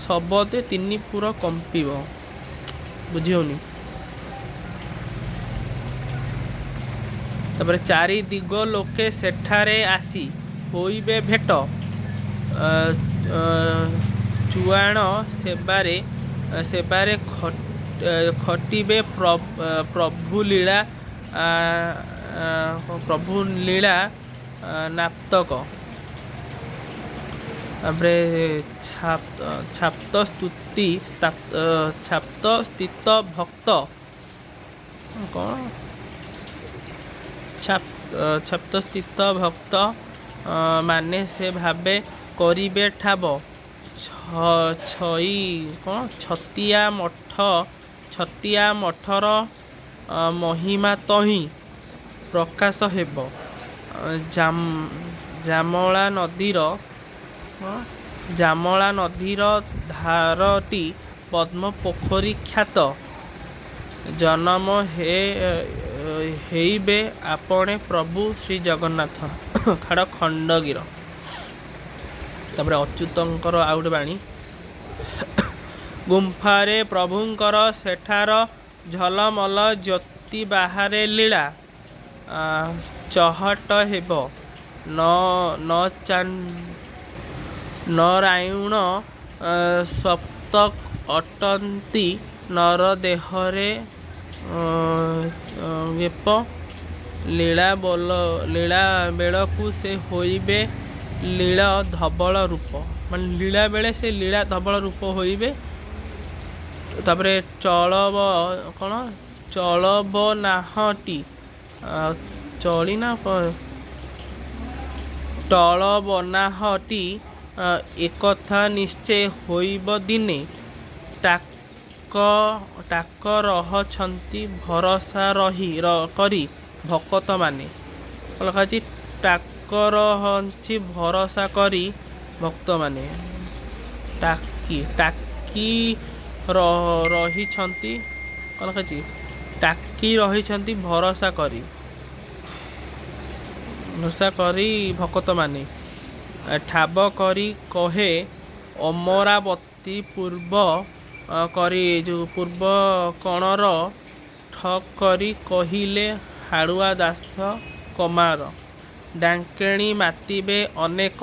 शबदे तीनिपुर कंपिब बुझियोनी। तापर चारि दिग लोके सेठारे आसी होइबे भेट चुआण सेबारे खटिबे प्रभु लीला नाप्तक। ତାପରେ ଛାପ୍ତ ସ୍ଥିତ ଭକ୍ତ କ'ଣ ଛାପ୍ତ ସ୍ଥିତ ଭକ୍ତ ମାନେ ସେ ଭାବେ କରିବେ ଠାବ ଛତିଆ ମଠର ମହିମା ତହିଁ ପ୍ରକାଶ ହେବ। ଜାମଳା ନଦୀର ଧାରଟି ପଦ୍ମ ପୋଖରୀ ଖ୍ୟାତ। ଜନମ ହେଇବେ ଆପଣେ ପ୍ରଭୁ ଶ୍ରୀ ଜଗନ୍ନାଥ ଖାଡ଼ ଖଣ୍ଡଗିର। ତାପରେ ଅଚ୍ୟୁତଙ୍କର ଆଉ ଗୋଟେ ବାଣୀ। ଗୁମ୍ଫାରେ ପ୍ରଭୁଙ୍କର ସେଠାର ଝଲମଲ ଜ୍ୟୋତି ବାହାରେ ଲୀଳା ଚହଟ ହେବ। ନରାୟଣ ସପ୍ତ ଅଟନ୍ତି ନର ଦେହରେ ବେପ। ଲୀଳା ବେଳକୁ ସେ ହୋଇବେ ଲୀଳ ଧବଳ ରୂପ। ମାନେ ଲୀଳା ବେଳେ ସେ ଲୀଳା ଧବଳ ରୂପ ହୋଇବେ। ତାପରେ ଟଳବନାହଟି ଏକଥା ନିଶ୍ଚୟ ହୋଇବ ଦିନେ। ଟାକ ରହଛନ୍ତି ଭରସା କରି ଭକ୍ତମାନେ। ଲେଖାଯାଇଛି ଟାକ ରହନ୍ତି ଭରସା କରି ଭକ୍ତମାନେ। ଟାକି ରହିଛନ୍ତି ଲେଖାଯାଇଛି ଟାକି ରହିଛନ୍ତି ଭରସା କରି ଭକ୍ତମାନେ। ଠାବ କରି କହେ ଅମରାବତୀ ପୂର୍ବ କଣର ଠକ୍ କରି କହିଲେ ହାଡ଼ୁଆ ଦାସ କମାର। ଡାଙ୍କେଣି ମାତିବେ ଅନେକ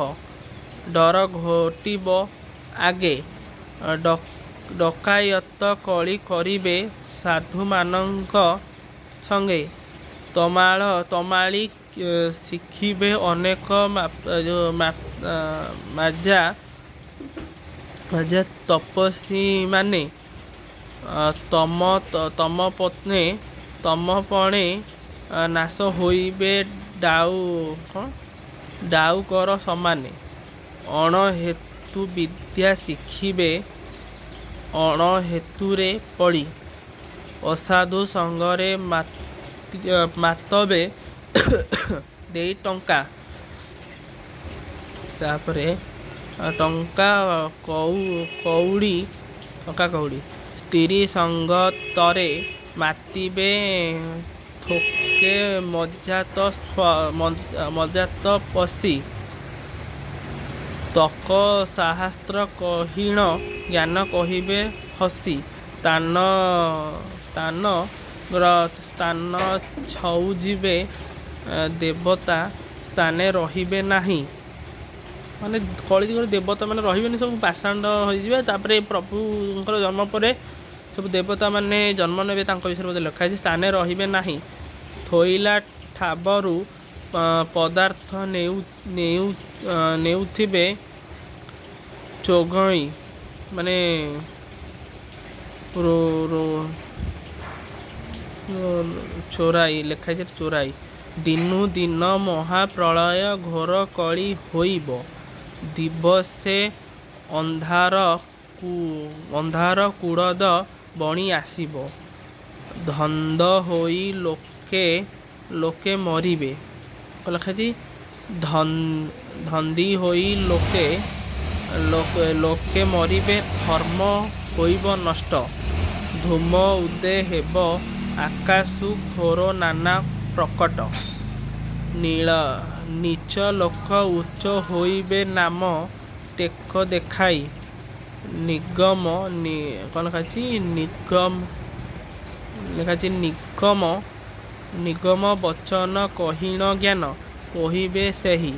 ଡର ଘୋଟିବ ଆଗେ। ଡକାୟତ କଳି କରିବେ ସାଧୁମାନଙ୍କ ସଙ୍ଗେ। ତମାଳି ଶିଖିବେ ଅନେକ ମାଜା ତପସ୍ୱୀମାନେ। ତମପଣେ ନାଶ ହୋଇବେ ଡାଉକର ସମାନେ। ଅଣହେତୁ ବିଦ୍ୟା ଶିଖିବେ ଅଣହେତୁରେ ପଡ଼ି। ଅସାଧୁ ସଙ୍ଗରେ ମାତବେ ଦେଇ ଟଙ୍କା। ତାପରେ ଟଙ୍କା କଉଡ଼ି ସ୍ତ୍ରୀ ସଙ୍ଗତରେ ମାତିବେ ଥୋକେ ମଜାତ ପଶି। ତକ ଶାସ୍ତ୍ର କହିଣ ଜ୍ଞାନ କହିବେ ହସି। ସ୍ଥାନ ଛଉଯିବେ ଦେବତା ସ୍ଥାନେ ରହିବେ ନାହିଁ। ମାନେ କଳିଯୁଗରେ ଦେବତା ମାନେ ରହିବେନି, ସବୁ ପାଷାଣ୍ଡ ହୋଇଯିବେ। ତାପରେ ପ୍ରଭୁଙ୍କର ଜନ୍ମ ପରେ ସବୁ ଦେବତା ମାନେ ଜନ୍ମ ନେବେ, ତାଙ୍କ ବିଷୟରେ ବୋଧେ ଲେଖା ହେଇଛି। ସ୍ଥାନେ ରହିବେ ନାହିଁ। ଥୋଇଲା ଠାବରୁ ପଦାର୍ଥ ନେଉଥିବେ ଚୋଘଇ। ମାନେ ଚୋରାଇ ଲେଖା ହେଇଛି ଚୋରାଇ। ଦିନୁ ଦିନ ମହାପ୍ରଳୟ ଘୋର କଳି ହୋଇବ। ଦିବସେ ଅନ୍ଧାର କୁଳଦ ବଣି ଆସିବ। ଧନ୍ଦ ହୋଇ ଲୋକେ ମରିବେ। ଲେଖାଯାଇଛି ଧନ୍ଦି ହୋଇ ଲୋକେ ମରିବେ। ଧର୍ମ ହୋଇବ ନଷ୍ଟ। ଧୂମ ଉଦୟ ହେବ ଆକାଶୁ ଘୋର ନାନା ପ୍ରକଟ। ନୀଚ ଲୋକ ଉଚ୍ଚ ହୋଇବେ ନାମ ଟେକ ଦେଖାଇ। ନିଗମ ବଚନ କହିଣ ଜ୍ଞାନ କହିବେ ସେହି।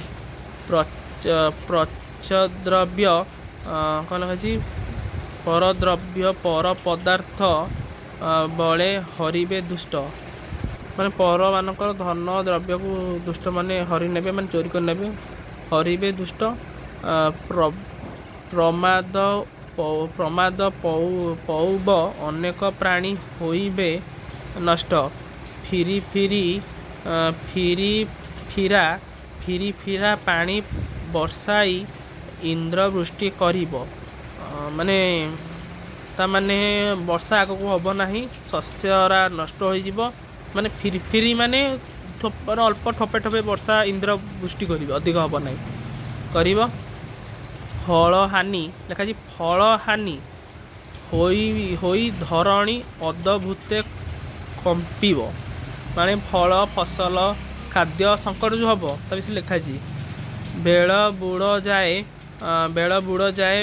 ପରଦ୍ରବ୍ୟ ପର ପଦାର୍ଥ ବଳେ ହରିବେ ଦୁଷ୍ଟ। ମାନେ ପରମାନଙ୍କର ଧନ ଦ୍ରବ୍ୟକୁ ଦୁଷ୍ଟମାନେ ହରି ନେବେ, ମାନେ ଚୋରି କରି ନେବେ, ହରିବେ ଦୁଷ୍ଟ। ପ୍ରମାଦ ପ୍ରମାଦ ପଉବ ଅନେକ ପ୍ରାଣୀ ହୋଇବେ ନଷ୍ଟ। ଫିରି ଫିରା ପାଣି ବର୍ଷାଇ ଇନ୍ଦ୍ରବୃଷ୍ଟି କରିବ। ମାନେ ତାମାନେ ବର୍ଷା ଆଗକୁ ହେବ ନାହିଁ, ଶସ୍ୟରା ନଷ୍ଟ ହୋଇଯିବ। ମାନେ ଫିରି ମାନେ ଅଳ୍ପ ଠୋପେ ଠୋପେ ବର୍ଷା ଇନ୍ଦ୍ରବୃଷ୍ଟି କରିବ, ଅଧିକ ହେବ ନାହିଁ କରିବ। ଫଳ ହାନି ଲେଖାଛି ଫଳ ହାନି ହୋଇ ଧରଣୀ ଅଦ୍ଭୁତେ କମ୍ପିବ। ମାନେ ଫଳ ଫସଲ ଖାଦ୍ୟ ସଙ୍କଟ ଯେଉଁ ହେବ ତା ବିଷୟରେ ଲେଖାଛି। ବେଳ ବୁଡ଼ ଯାଏ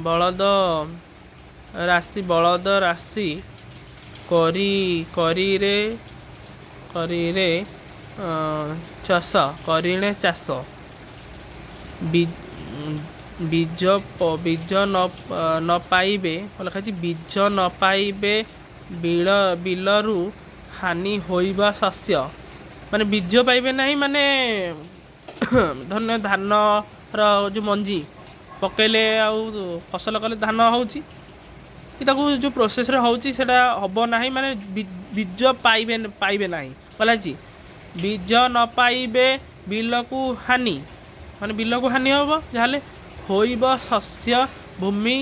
ବଳଦ ରାଶି କରିରେ ଚାଷ। ବୀଜ ନ ପାଇବେ ଲେଖାଛି ବୀଜ ନ ପାଇବେ ବିଲରୁ ହାନି ହୋଇବା ଶସ୍ୟ। ମାନେ ବୀଜ ପାଇବେ ନାହିଁ, ମାନେ ଧନ୍ୟ ଧାନର ଯେଉଁ ମଞ୍ଜି ପକେଇଲେ ଆଉ ଫସଲ କଲେ ଧାନ ହେଉଛି, କି ତାକୁ ଯେଉଁ ପ୍ରୋସେସ୍ରେ ହେଉଛି ସେଇଟା ହେବ ନାହିଁ, ମାନେ ବୀଜ ପାଇବେ ନାହିଁ କଲାଛି। ବୀଜ ନ ପାଇବେ ବିଲକୁ ହାନି, ମାନେ ବିଲକୁ ହାନି ହେବ ଯାହେଲେ। ହୋଇବ ଶସ୍ୟ ଭୂମି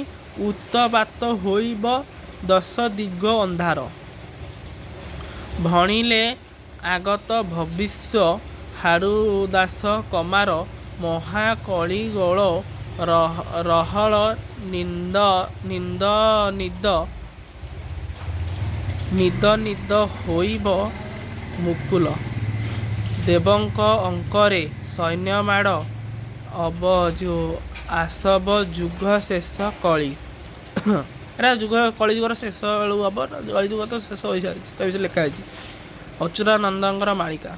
ଉତ୍ପାତ ହୋଇବ ଦଶ ଦିଗ ଅନ୍ଧାର। ଭଣିଲେ ଆଗତ ଭବିଷ୍ୟ ହାଡ଼ୁଦାସ କମାର। ମହାକଳିଗୋଳ ରହଳ ନିଦ ହୋଇବ ମୁକୁଲ। ଦେବଙ୍କ ଅଙ୍କରେ ସୈନ୍ୟମାଡ଼ ଆସବ ଯୁଗ ଶେଷ କଳି। ଏରା କଳିଯୁଗର ଶେଷ ବେଳୁ ହେବ, କଳିଯୁଗ ତ ଶେଷ ହୋଇସାରିଛି ତା ବିଷୟରେ ଲେଖା ହେଇଛି। ଅଚ୍ୟୁତାନନ୍ଦଙ୍କର ମାଳିକା।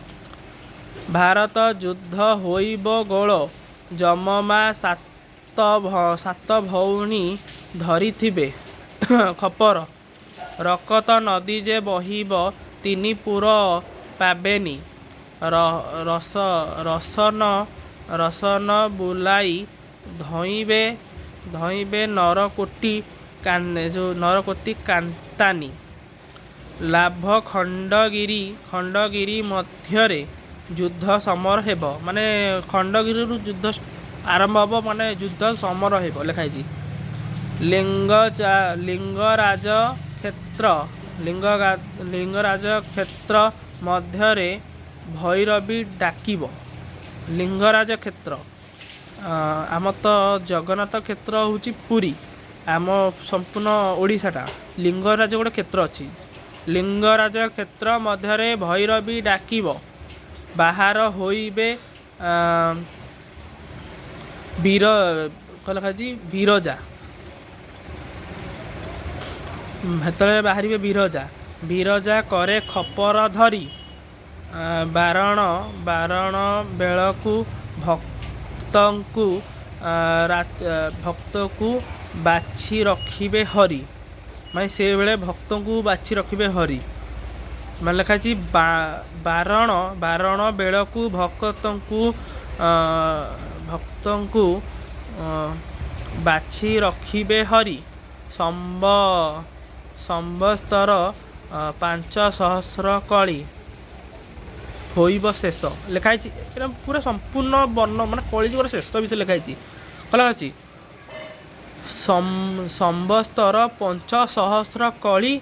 ଭାରତ ଯୁଦ୍ଧ ହୋଇବ ଗୋଳ ଯମମା ସାତ ଭଉଣୀ ଧରିଥିବେ ଖପର। ରକତ ନଦୀ ଯେ ବହିବ ତିନି ପୁର ପାବେନି। ରସନ ବୁଲାଇ ଧଇଁବେ ନରକୋଟି କାନ୍ତାନି। ଲାଭ ଖଣ୍ଡଗିରି ମଧ୍ୟରେ ଯୁଦ୍ଧ ସମର ହେବ। ମାନେ ଖଣ୍ଡଗିରିରୁ ଯୁଦ୍ଧ ଆରମ୍ଭ ହେବ, ମାନେ ଯୁଦ୍ଧ ସମର ହେବ ଲେଖା ହେଇଛି। ଲିଙ୍ଗରାଜ କ୍ଷେତ୍ର ମଧ୍ୟରେ ଭୈରବୀ ଡାକିବ। ଲିଙ୍ଗରାଜ କ୍ଷେତ୍ର ଆମ ତ ଜଗନ୍ନାଥ କ୍ଷେତ୍ର ହେଉଛି ପୁରୀ, ଆମ ସମ୍ପୂର୍ଣ୍ଣ ଓଡ଼ିଶାଟା ଲିଙ୍ଗରାଜ ଗୋଟେ କ୍ଷେତ୍ର ଅଛି। ଲିଙ୍ଗରାଜ କ୍ଷେତ୍ର ମଧ୍ୟରେ ଭୈରବୀ ଡାକିବ। ବାହାର ହୋଇବେ ବିରଜା। ସେତେବେଳେ ବାହାରିବେ ବିରଜା କରେ ଖପର ଧରି। ବାରଣ ବେଳକୁ ଭକ୍ତକୁ ବାଛି ରଖିବେ ହରି। ମାନେ ସେବେଳେ ଭକ୍ତଙ୍କୁ ବାଛି ରଖିବେ ହରି। ମାନେ ଲେଖା ଅଛି ବାରଣ ବେଳକୁ ଭକ୍ତଙ୍କୁ ବାଛି ରଖିବେ ହରି। ସମ୍ବତ୍ସର 500 କଳି ହୋଇବ ଶେଷ ଲେଖା ହେଇଛି। ଏଇଟା ପୁରା ସମ୍ପୂର୍ଣ୍ଣ ମାନେ କଳିଯୁଗର ଶେଷ ବିଷୟରେ ଲେଖା ହେଇଛି। କଲା ଅଛି ସମ୍ବତ୍ସର 500 କଳି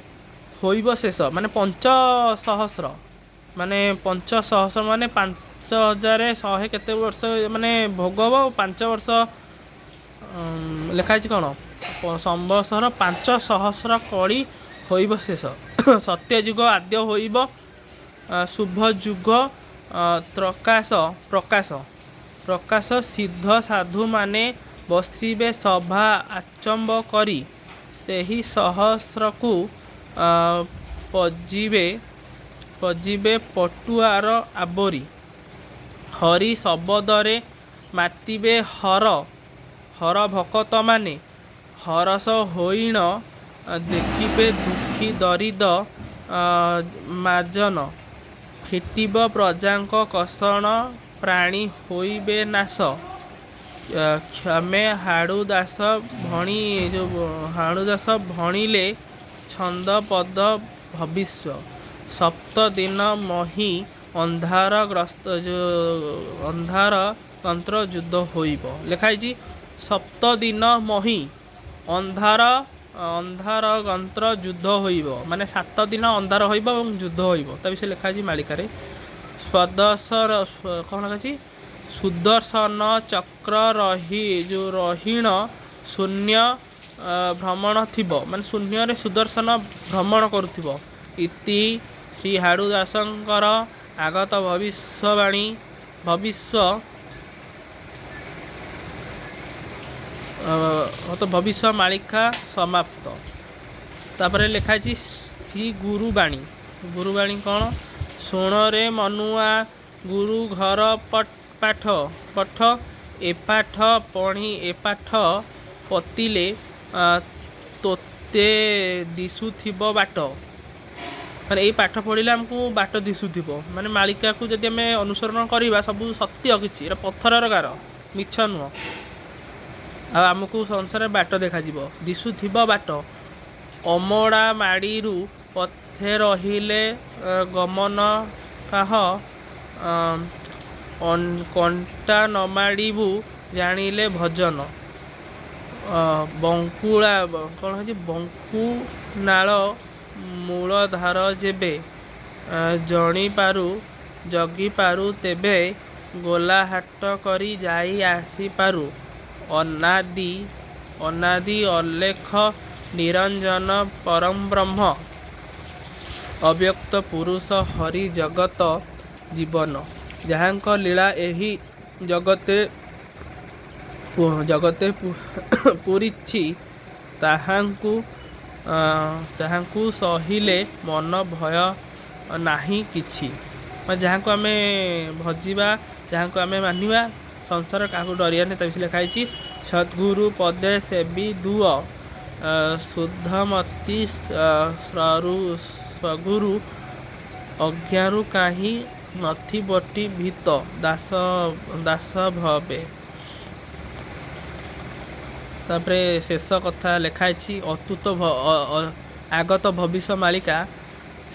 ହୋଇବ ଶେଷ। ମାନେ 500 ମାନେ 500 ମାନେ 5100 କେତେ ବର୍ଷ ମାନେ ଭୋଗ ହେବ। 5 ବର୍ଷ ଲେଖା ହେଇଛି କ'ଣ ସମ୍ବତ୍ସର 500 କଳି ହୋଇବ ଶେଷ। ସତ୍ୟଯୁଗ ଆଦ୍ୟ ହୋଇବ ଶୁଭ ଯୁଗ ପ୍ରକାଶ। ସିଦ୍ଧ ସାଧୁମାନେ ବସିବେ ସଭା ଆଚମ୍ବ କରି। ସେହି ସହସ୍ରକୁ ପଜିବେ ପଟୁଆର ଆବରି। ହରି ଶବଦରେ ମାତିବେ ହର ଭକତମାନେ। ହରଷ ହୋଇଣ ଦେଖିବେ ଦୁଃଖୀ ଦରିଦ ମାଜନ। ଫିଟିବ ପ୍ରଜାଙ୍କ କଷଣ ପ୍ରାଣୀ ହୋଇବେ ନାଶ। କ୍ଷମେ ହାଡ଼ୁ ଦାସ ଭଣି ଯେଉଁ ହାଡ଼ୁ ଦାସ ଭଣିଲେ ଛନ୍ଦ ପଦ ଭବିଷ୍ୟ ସପ୍ତ ଦିନ ମହି ଅନ୍ଧାର ଗ୍ରସ୍ତ ଅନ୍ଧାର ତନ୍ତ୍ର ଯୁଦ୍ଧ ହୋଇବ। ଲେଖା ହେଇଛି ସପ୍ତ ଦିନ ମହି ଅନ୍ଧାର ଗନ୍ତ୍ର ଯୁଦ୍ଧ ହୋଇବ, ମାନେ 7 ଦିନ ଅନ୍ଧାର ହୋଇବ ଏବଂ ଯୁଦ୍ଧ ହୋଇବ। ତା ବିଷୟରେ ଲେଖା ହେଇଛି ମାଳିକାରେ। ସ୍ୱଦସର କ'ଣ ଲେଖା ଅଛି? ସୁଦର୍ଶନ ଚକ୍ର ରହିଣ ଶୂନ୍ୟ ଭ୍ରମଣ ଥିବ, ମାନେ ଶୂନ୍ୟରେ ସୁଦର୍ଶନ ଭ୍ରମଣ କରୁଥିବ। ଇତି ଶ୍ରୀ ହାଡ଼ୁ ଦାସଙ୍କର ଆଗତ ଭବିଷ୍ୟ ମାଳିକା ସମାପ୍ତ। ତାପରେ ଲେଖା ହେଇଛି ଶ୍ରୀ ଗୁରୁବାଣୀ। ଗୁରୁବାଣୀ କ'ଣ? ଶୁଣରେ ମନୁଆ ଗୁରୁ ଘର ପାଠ ଏପାଠ ପତିଲେ ତୋତେ ଦିଶୁଥିବ ବାଟ। ମାନେ ଏଇ ପାଠ ପଢ଼ିଲେ ଆମକୁ ବାଟ ଦିଶୁଥିବ। ମାନେ ମାଳିକାକୁ ଯଦି ଆମେ ଅନୁସରଣ କରିବା ସବୁ ସତ୍ୟ କିଛି, ଏଇଟା ପଥରର ଗାର, ମିଛ ନୁହଁ। ଆଉ ଆମକୁ ସଂସାରରେ ବାଟ ଦେଖାଯିବ, ଦିଶୁଥିବ ବାଟ। ଅମଡ଼ା ମାଡ଼ିରୁ ପଥେ ରହିଲେ ଗମନ କାହ କଣ୍ଟା ନମାଡ଼ିବୁ ଜାଣିଲେ ଭଜନ। ବଙ୍କୁଳା କ'ଣ ହେଉଛି? ବଙ୍କୁନାଳ ମୂଳଧାର ଯେବେ ଜଣିପାରୁ ଜଗିପାରୁ ତେବେ ଗୋଲାହାଟ କରି ଯାଇ ଆସିପାରୁ। ଅନାଦି ଅଲେଖ ନିରଞ୍ଜନ ପରଂବ୍ରହ୍ମ ଅବ୍ୟକ୍ତ ପୁରୁଷ ହରି ଜଗତ ଜୀବନ। ଯାହାଙ୍କ ଲୀଳା ଏହି ଜଗତେ ପୂରିଛି ତାହାଙ୍କୁ ସହିଲେ ମନ ଭୟ ନାହିଁ କିଛି। ଯାହାଙ୍କୁ ଆମେ ଭଜିବା, ଯାହାଙ୍କୁ ଆମେ ମାନିବା, ସଂସାର କାହାକୁ ଡରିବାନି। ତା ବିଷୟରେ ଲେଖା ହେଇଛି ସଦ୍ଗୁରୁ ପଦେ ସେବି ଦୁଅ ଶୁଦ୍ଧମତି ସ୍ୱଗୁରୁ ଅଜ୍ଞାରୁ କାହିଁ ନଥିବଟି ଭୀତ ଦାସ ଭବେ। ତାପରେ ଶେଷ କଥା ଲେଖା ହେଇଛି ଆଗତ ଭବିଷ୍ୟ ମାଳିକା।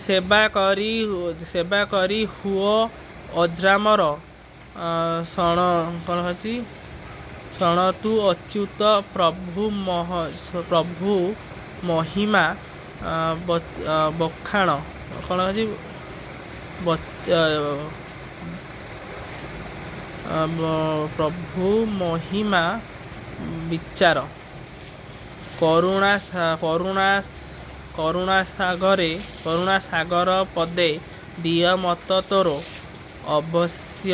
ସେବା କରି ହୁଅ ଅଜ୍ରାମର ଶଣ କ'ଣ ଅଛି? ଶଣତୁ ଅଚ୍ୟୁତ ପ୍ରଭୁ ମହିମା ବଖାଣ। କ'ଣ ଅଛି? ପ୍ରଭୁ ମହିମା ବିଚାର। କରୁଣାସାଗର ପଦେ ଦିଅ ମତ ତୋର ଅବଶ୍ୟ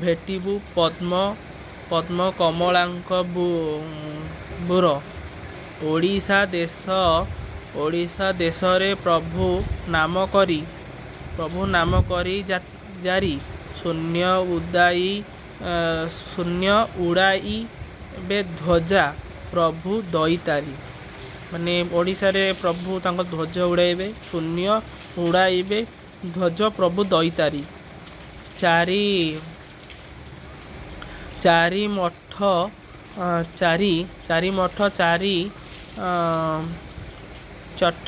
ଭେଟିବୁ ପଦ୍ମ କମଳାଙ୍କ ବୁର। ଓଡ଼ିଶା ଦେଶରେ ପ୍ରଭୁ ନାମ କରି ଜାରି ଶୂନ୍ୟ ଉଡ଼ାଇ ବେ ଧ୍ୱଜା ପ୍ରଭୁ ଦଇତାରି। ମାନେ ଓଡ଼ିଶାରେ ପ୍ରଭୁ ତାଙ୍କ ଧ୍ୱଜ ଉଡ଼ାଇବେ, ଶୂନ୍ୟ ଉଡ଼ାଇବେ ଧ୍ୱଜ ପ୍ରଭୁ ଦଇତାରି। ଚାରି ମଠ ଚଠ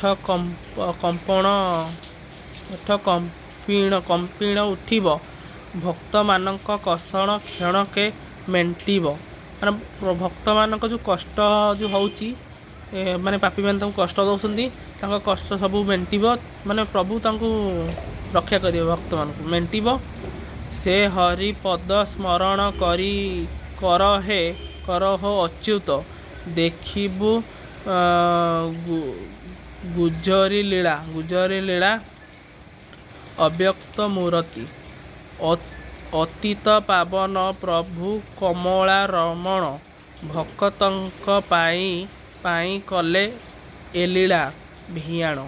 କମ୍ପିଣ ଉଠିବ ଭକ୍ତମାନଙ୍କ କଷଣ କ୍ଷଣକେ ମେଣ୍ଟିବ। ମାନେ ଭକ୍ତମାନଙ୍କ ଯେଉଁ କଷ୍ଟ ଯେଉଁ ହେଉଛି, ମାନେ ପାପୀମାନେ ତାଙ୍କୁ କଷ୍ଟ ଦେଉଛନ୍ତି, ତାଙ୍କ କଷ୍ଟ ସବୁ ମେଣ୍ଟିବ। ମାନେ ପ୍ରଭୁ ତାଙ୍କୁ ରକ୍ଷା କରିବ, ଭକ୍ତମାନଙ୍କୁ ମେଣ୍ଟିବ। ସେ ହରି ପଦ ସ୍ମରଣ କରହୋ ଅଚ୍ୟୁତ ଦେଖିବୁ ଗୁଜରୀ ଲୀଳା ଅବ୍ୟକ୍ତ ମୂରତି। ଅତୀତ ପାବନ ପ୍ରଭୁ କମଳା ରମଣ ଭକ୍ତଙ୍କ ପାଇଁ କଲେ ଏ ଲୀଳା ଭିଆଣ।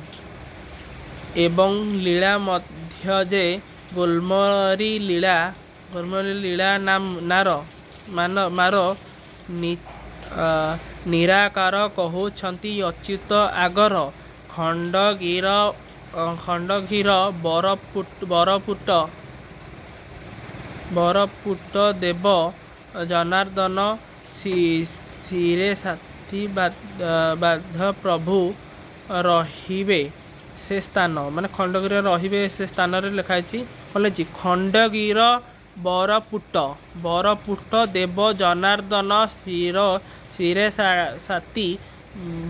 ଏବଂ ଲୀଳା ମଧ୍ୟ ଯେ ଗୋଲମରୀ ଲୀଳା ମାର ନିରାକାର କହୁଛନ୍ତି ଅଚ୍ୟୁତ ଆଗର। ଖଣ୍ଡଗିର ବରପୁଟ ଦେବ ଜନାର୍ଦ୍ଦନ ଶିରେ ସାଥୀ ବାଧ ପ୍ରଭୁ ରହିବେ ସେ ସ୍ଥାନ, ମାନେ ଖଣ୍ଡଗିରିରେ ରହିବେ ସେ ସ୍ଥାନରେ ଲେଖା ହେଇଛି। କହିଛି ଖଣ୍ଡଗିର ବରପୁଟ ଦେବ ଜନାର୍ଦ୍ଦନ ଶିରେ ସାଥୀ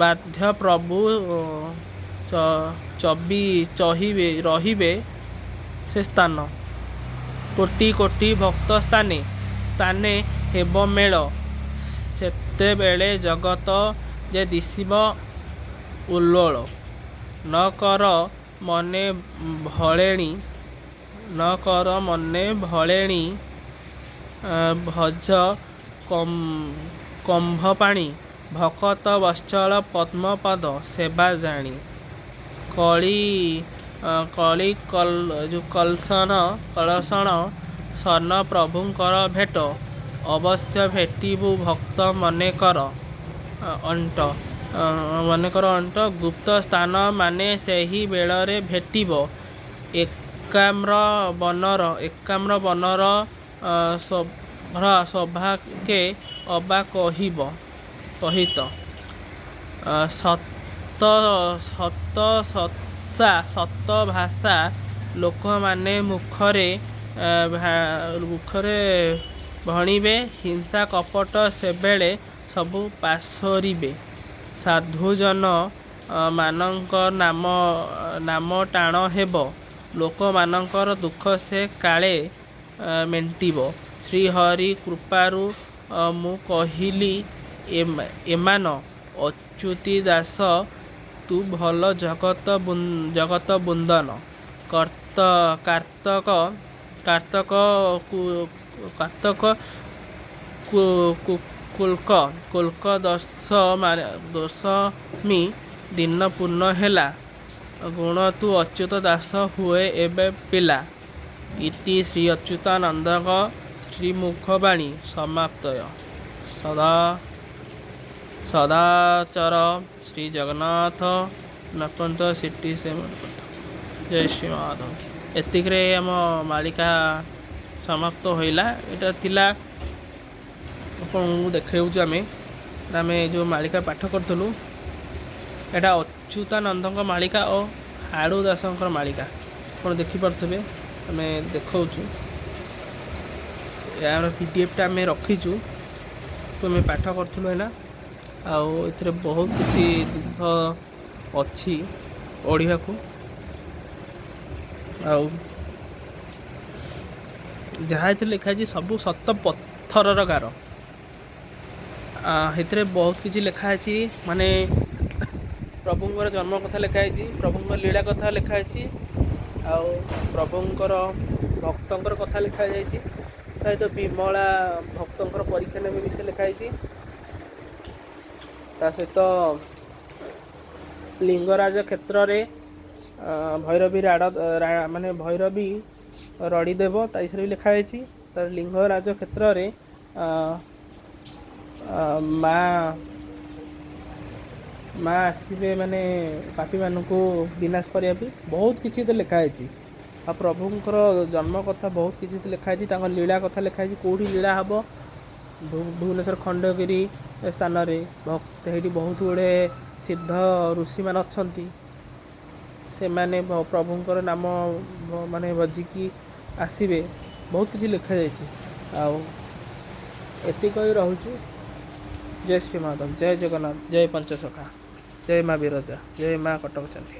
ବାଧ୍ୟ ପ୍ରଭୁ ରହିବେ ସେ ସ୍ଥାନ। କୋଟି କୋଟି ଭକ୍ତ ସ୍ଥାନେ ହେବ ମେଳ, ସେତେବେଳେ ଜଗତ ଯେ ଦିଶିବ ଉଲ୍ଲୋଳ। ନ କର ମନେ ଭଳେଣି, ଭଜ କମ୍ଭପାଣି, ଭକତ ବତ୍ସଳ ପଦ୍ମପଦ ସେବା ଜାଣି। କଳସନ ସନ ପ୍ରଭୁଙ୍କର ଭେଟ, ଅବଶ୍ୟ ଭେଟିବୁ ଭକ୍ତ ମନେକର ଅଣ୍ଟ। ଗୁପ୍ତ ସ୍ଥାନ ମାନେ ସେହି ବେଳରେ ଭେଟିବ, ଏକାମ୍ର ବନର ସଭାକେ ଅବା କହିତ। ସତ ଭାଷା ଲୋକମାନେ ମୁଖରେ ଭଣିବେ, ହିଂସା କପଟ ସେବେଳେ ସବୁ ପାସୋରିବେ। ସାଧୁଜନ ମାନଙ୍କ ନାମ ଟାଣ ହେବ, ଲୋକମାନଙ୍କର ଦୁଃଖ ସେ କାଳେ ମେଣ୍ଟିବ। ଶ୍ରୀହରି କୃପାରୁ ମୁଁ କହିଲି ଏମାନ, ଅଚ୍ୟୁତି ଦାସ ତୁ ଭଲ ଜଗତ ବୁନ୍ଦନ। କାର୍ତ୍ତକ କୁଲ୍କ ଦଶମୀ ଦିନ ପୂର୍ଣ୍ଣ ହେଲା, ଗୁଣ ତୁ ଅଚ୍ୟୁତ ଦାସ ହୁଏ ଏବେ ପିଲା। ଇତି ଶ୍ରୀ ଅଚ୍ୟୁତାନନ୍ଦଙ୍କ ଶ୍ରୀମୁଖ ବାଣୀ ସମାପ୍ତୟ। ସଦାଚର ଶ୍ରୀ ଜଗନ୍ନାଥ ନକନ୍ତ ସିଟି ସେମଠ। ଜୟ ଶ୍ରୀ ମାଧବ। ଏତିକିରେ ଆମ ମାଳିକା ସମାପ୍ତ ହୋଇଲା। ଏଇଟା ଥିଲା ଆପଣଙ୍କୁ ଦେଖାଉଛୁ ଆମେ ଯେଉଁ ମାଳିକା ପାଠ କରୁଥିଲୁ, ଏଇଟା ଅଚ୍ୟୁତାନନ୍ଦଙ୍କ ମାଳିକା ଓ ହାଡ଼ୁ ଦାସଙ୍କର ମାଳିକା। ଆପଣ ଦେଖିପାରୁଥିବେ, ଆମେ ଦେଖାଉଛୁ। ଏହାର PDF ଆମେ ରଖିଛୁ, ଆମେ ପାଠ କରୁଥିଲୁ ହେଲା। ଆଉ ଏଥିରେ ବହୁତ କିଛି ଜିନିଷ ଅଛି ପଢ଼ିବାକୁ। ଆଉ ଯାହା ଏଥିରେ ଲେଖା ହେଇଛି ସବୁ ସତ ପଥରର ଗାର। ଏଥିରେ ବହୁତ କିଛି ଲେଖା ହେଇଛି, ମାନେ ପ୍ରଭୁଙ୍କର ଜନ୍ମ କଥା ଲେଖା ହେଇଛି, ପ୍ରଭୁଙ୍କ ଲୀଳା କଥା ଲେଖା ହେଇଛି, ଆଉ ପ୍ରଭୁଙ୍କର ଭକ୍ତଙ୍କର କଥା ଲେଖା ଯାଇଛି। ତା ସହିତ ବିମଳା ଭକ୍ତଙ୍କର ପରୀକ୍ଷା ନେବେ ବିଷୟ ଲେଖା ହେଇଛି। ତା ସହିତ ଲିଙ୍ଗରାଜ କ୍ଷେତ୍ରରେ ଭୈରବୀ ଭୈରବୀ ରଡ଼ି ଦେବ, ତା ବିଷୟରେ ବି ଲେଖା ହେଇଛି। ତାର ଲିଙ୍ଗରାଜ କ୍ଷେତ୍ରରେ ମା ଆସିବେ, ମାନେ ପାପୀମାନଙ୍କୁ ବିନାଶ କରିବା ପାଇଁ। ବହୁତ କିଛି ତ ଲେଖା ହେଇଛି। ଆଉ ପ୍ରଭୁଙ୍କର ଜନ୍ମ କଥା ବହୁତ କିଛି ଲେଖା ହେଇଛି। ତାଙ୍କ ଲୀଳା କଥା ଲେଖା ହେଇଛି, କେଉଁଠି ଲୀଳା ହେବ, ଭୁବନେଶ୍ୱର ଖଣ୍ଡଗିରି ସ୍ଥାନରେ ସେଇଠି ବହୁତ ଗୁଡ଼ିଏ ସିଦ୍ଧ ଋଷିମାନେ ଅଛନ୍ତି। ସେମାନେ ପ୍ରଭୁଙ୍କର ନାମ ମାନେ ବଜିକି ଆସିବେ, ବହୁତ କିଛି ଲେଖାଯାଇଛି। ଆଉ ଏତିକି କହି ରହୁଛୁ। ଜୟ ଶ୍ରୀ ମାଧବ, ଜୟ ଜଗନ୍ନାଥ, ଜୟ ପଞ୍ଚସଖା, ଜୟ ମା ବିରଜା, ଜୟ ମା କଟକ ଚଣ୍ଡୀ।